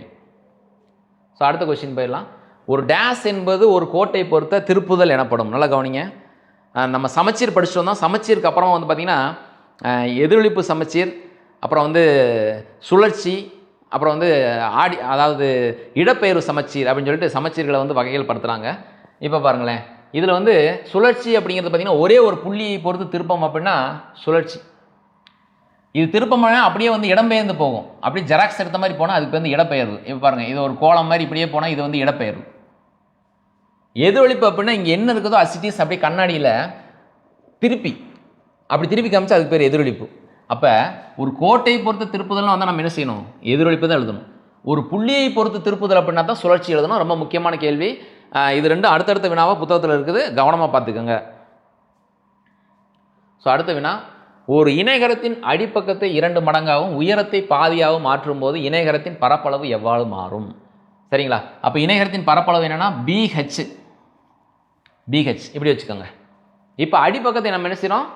ஸோ அடுத்த கொஸ்டின் போயிடலாம். ஒரு டேஸ் என்பது ஒரு கோட்டை பொறுத்த திருப்புதல் எனப்படும். நல்லா கவனிங்க. நம்ம சமச்சீர் படிச்சுட்டு வந்தோம். சமச்சீருக்கு அப்புறமா வந்து பார்த்திங்கன்னா எதிரொலிப்பு சமச்சீர், அப்புறம் வந்து சுழற்சி, அப்புறம் வந்து அதாவது இடப்பெயர்வு சமச்சீர் அப்படின்னு சொல்லிட்டு சமச்சீர்களை வந்து வகைகள் படுத்துகிறாங்க. இப்போ பாருங்களேன், இதில் வந்து சுழற்சி அப்படிங்கிறது பார்த்திங்கன்னா ஒரே ஒரு புள்ளியை பொறுத்து திருப்பம் அப்படின்னா சுழற்சி. இது திருப்பம்னா அப்படியே வந்து இடம்பெயர்ந்து போகும். அப்படியே ஜெராக்ஸ் எடுத்த மாதிரி போனால் அதுக்கு வந்து இடப்பெயர்வு. இப்போ பாருங்கள், இது ஒரு கோலம் மாதிரி இப்படியே போனால் இது வந்து இடப்பெயர்வு. எதிரொலிப்பு அப்படின்னா இங்கே என்ன இருக்குதோ அசிட்டிஸ் அப்படியே கண்ணாடியில் அப்படி திருப்பி காமிச்சா அதுக்கு பேர் எதிரொலிப்பு. அப்போ ஒரு கோட்டை பொறுத்து திருப்புதல்னு வந்தால் நம்ம என்ன செய்யணும்? எதிரொலிப்பு தான் எழுதணும். ஒரு புள்ளியை பொறுத்து திருப்புதல் அப்படின்னா தான் சுழற்சி எழுதணும். ரொம்ப முக்கியமான கேள்வி. இது ரெண்டும் அடுத்தடுத்த வினாவாக புத்தகத்தில் இருக்குது, கவனமாக பார்த்துக்கோங்க. ஸோ அடுத்த வினா, ஒரு இணைகரத்தின் அடிப்பக்கத்தை 2 மடங்காகவும் உயரத்தை பாதியாகவும் மாற்றும் போது இணைகரத்தின் பரப்பளவு எவ்வாறு மாறும்? சரிங்களா? அப்போ இணைகரத்தின் பரப்பளவு என்னென்னா BH இப்படி வச்சுக்கோங்க. இப்போ அடிப்பக்கத்தை நம்ம என்ன செய்கிறோம்?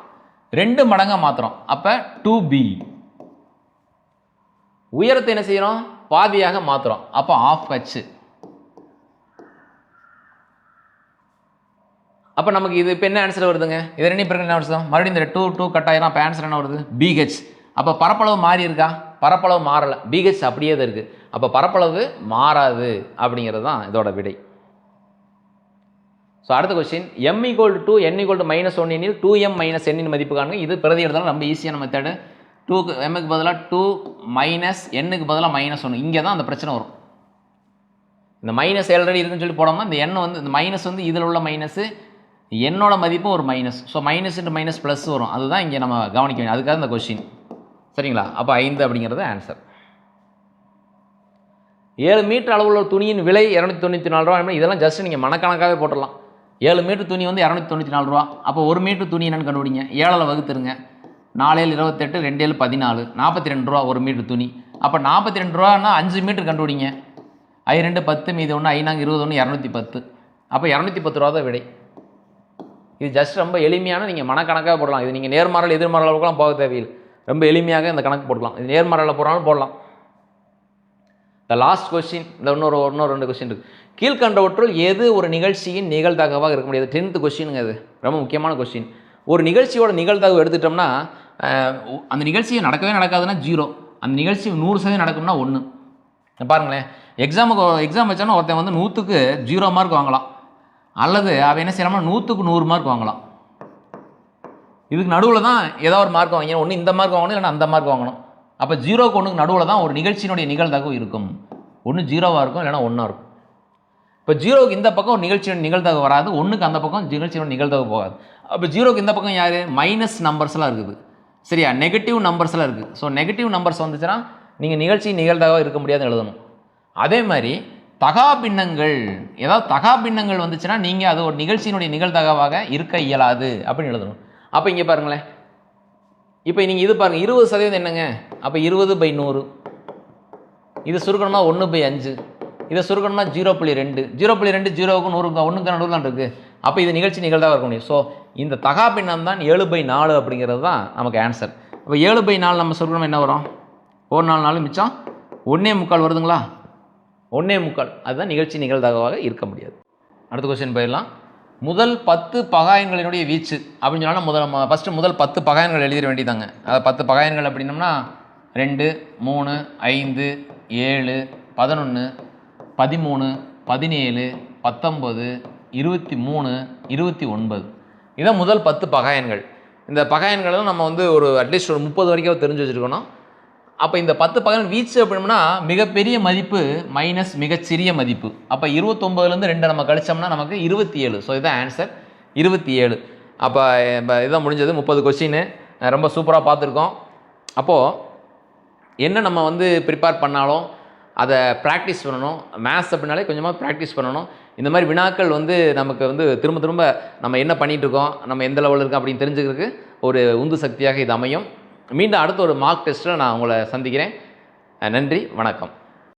2 மடங்காக மாற்றுறோம். அப்போ 2B. உயரத்தை என்ன செய்கிறோம்? பாதியாக மாற்றுறோம். அப்போ 1/2H. அப்போ நமக்கு இது இப்போ என்ன ஆன்சர் வருதுங்க? இது ரெண்டு பேருக்கு என்ன ஆன்சர்? மறுபடியும் இந்த 2 கட் ஆயிரும். அப்போ ஆன்சர் என்ன வருது? BH. அப்போ பரப்பளவு மாறி இருக்கா? பரப்பளவு மாறலை. BH அப்படியே தான் இருக்குது. அப்போ பரப்பளவு மாறாது அப்படிங்கிறது தான் இதோட விடை. ஸோ அடுத்த கொஸ்டின், m = 2 n = -1 எனில் 2m - n இன் மதிப்பு காணுங்க. இது பிரதி எடுத்தாலும் ரொம்ப ஈஸியான மெத்தடு. 2 m-க்கு பதிலாக 2 மைனஸ் n-க்கு பதிலாக -1. இங்கே தான் அந்த பிரச்சனை வரும். இந்த மைனஸ் ஆல்ரெடி இருக்குன்னு சொல்லி போடாமல் இந்த n வந்து இந்த மைனஸ் வந்து இதில் உள்ள மைனஸு, என்னோட மதிப்பும் ஒரு minus. So minus into minus plus வரும். அதுதான் இங்கே நம்ம கவனிக்க வேண்டியது. அதுக்காக இந்த கொஷின். சரிங்களா? அப்போ 5 அப்படிங்கிறது ஆன்சர். 7 மீட்டர் அளவுள்ள துணியின் விலை 294 ரூபா. இதெல்லாம் ஜஸ்ட் நீங்கள் மனக்கணக்காகவே போட்டுடலாம். 7 மீட்டர் துணி வந்து 294 ரூபா. அப்போ ஒரு மீட்டர் துணி என்னென்னு கண்டுபிடிங்க. 7 வகுத்துருங்க. 4 7 28, 2 7 14, 42 ரூபா ஒரு மீட்டர் துணி. அப்போ 42 ரூபான்னா 5 மீட்டர் கண்டுபிடிங்க. 2 10 மீது 1 5 21 210. அப்போ 210 ரூபா தான் விடை. இது ஜஸ்ட் ரொம்ப எளிமையான, நீங்கள் மனக்கணக்காக போடலாம். இது நீங்கள் நேர்மாறல் எதிர்மாறல் அளவுக்குலாம் போக தேவையில்லை. ரொம்ப எளிமையாக இந்த கணக்கு போடலாம். இது நேர்மாறலில் போகிறாலும் போடலாம். த லாஸ்ட் கொஸ்டின், இந்த இன்னொரு 2 கொஸ்டின் இருக்குது. கீழ்கண்டவற்றுள் எது ஒரு நிகழ்ச்சியின் நிகழ்தகவாக இருக்க முடியாது? 10th கொஸ்டினுங்க. அது ரொம்ப முக்கியமான கொஸ்டின். ஒரு நிகழ்ச்சியோட நிகழ்தகவு எடுத்துட்டோம்னா அந்த நிகழ்ச்சி நடக்கவே நடக்காதுன்னா 0. அந்த நிகழ்ச்சி 100% நடக்கும்னா 1. பாருங்களேன், எக்ஸாம் வச்சாலும் ஒருத்தன் வந்து 100க்கு 0 மார்க் வாங்கலாம். அல்லது அவன் என்ன செய்யலாம்னா 100க்கு 100 மார்க் வாங்கலாம். இதுக்கு நடுவில் தான் ஏதோ ஒரு மார்க் வாங்கினா ஒன்று இந்த மார்க் வாங்கணும், இல்லைன்னா அந்த மார்க் வாங்கணும். அப்போ 0க்கு 1க்கு நடுவில் தான் ஒரு நிகழ்ச்சியினுடைய நிகழ்தகவு இருக்கும். ஒன்று 0வாக இருக்கும், இல்லைனா 1ஆக இருக்கும். இப்போ 0க்கு இந்த பக்கம் ஒரு நிகழ்ச்சியோட நிகழ்தகவு வராது, 1க்கு அந்த பக்கம் நிகழ்ச்சியோட நிகழ்தகவு போகாது. அப்போ 0க்கு இந்த பக்கம் யார்? மைனஸ் நம்பர்ஸ்லாம் இருக்குது. சரியா? நெகட்டிவ் நம்பர்ஸ்லாம் இருக்குது. ஸோ நெகட்டிவ் நம்பர்ஸ் வந்துச்சுன்னா நீங்கள் நிகழ்ச்சி நிகழ்தகவாக இருக்க முடியாதுன்னு எழுதணும். அதே மாதிரி தகா பின்னங்கள், ஏதாவது தகா பின்னங்கள் வந்துச்சுன்னா நீங்கள் அது ஒரு நிகழ்ச்சியினுடைய நிகழ்தகவாக இருக்க இயலாது அப்படின்னு எழுதணும். அப்போ இங்கே பாருங்களேன், இப்போ நீங்கள் இது பாருங்கள், 20% என்னங்க? அப்போ 20/100. இது சுருக்கணுமா 1/5. இதை சுருக்கணுமா 0.2. 0.2 0க்கும் 100க்கும் 1க்கு நடுவில் தான் இருக்குது. அப்போ இது நிகழ்ச்சி நிகழ்தாக இருக்க முடியும். ஸோ இந்த தகா பின்னம் தான் 7/4 அப்படிங்கிறது தான் நமக்கு ஆன்சர். அப்போ 7/4 நம்ம சுருக்கணும் என்ன வரும்? 4 மிச்சம் 1/4 வருதுங்களா? 1/4. அதுதான் நிகழ்ச்சி நிகழ்தகவாக இருக்க முடியாது. அடுத்த கொஸ்டின் போயிடலாம். முதல் 10 பகாயன்களினுடைய வீச்சு அப்படின்னு சொன்னால் முதல் 10 பகாயன்கள் எழுதிட வேண்டியதாங்க. அது 10 பகாயன்கள் அப்படின்னோம்னா 2 3 5 7 11 13 17 19 23 29. இதான் முதல் 10 பகாயன்கள். இந்த பகாயன்களும் நம்ம வந்து ஒரு அட்லீஸ்ட் ஒரு 30 வரைக்கும் தெரிஞ்சு வச்சுருக்கணும். அப்போ இந்த 10 பகாயன் வீச்சு அப்படின்னா மிகப்பெரிய மதிப்பு மைனஸ் மிகச்சிறிய மதிப்பு. அப்போ 29லேருந்து 2 நம்ம கழிச்சோம்னா நமக்கு 27. ஸோ இதுதான் ஆன்சர், 27. அப்போ இதுதான் முடிஞ்சது 30 கொஸ்டின். ரொம்ப சூப்பராக பார்த்துருக்கோம். அப்போது என்ன நம்ம வந்து ப்ரிப்பேர் பண்ணாலும் அதை ப்ராக்டிஸ் பண்ணணும். மேத்ஸ் அப்படின்னாலே கொஞ்சமாக ப்ராக்டிஸ் பண்ணணும். இந்த மாதிரி வினாக்கள் வந்து நமக்கு வந்து திரும்ப திரும்ப நம்ம என்ன பண்ணிகிட்ருக்கோம், நம்ம எந்த லெவலில் இருக்கோம் அப்படின்னு தெரிஞ்சுக்கிறதுக்கு ஒரு உந்து சக்தியாக இது அமையும். மீண்டும் அடுத்த ஒரு மார்க் டெஸ்ட்டில் நான் உங்களை சந்திக்கிறேன். நன்றி, வணக்கம்.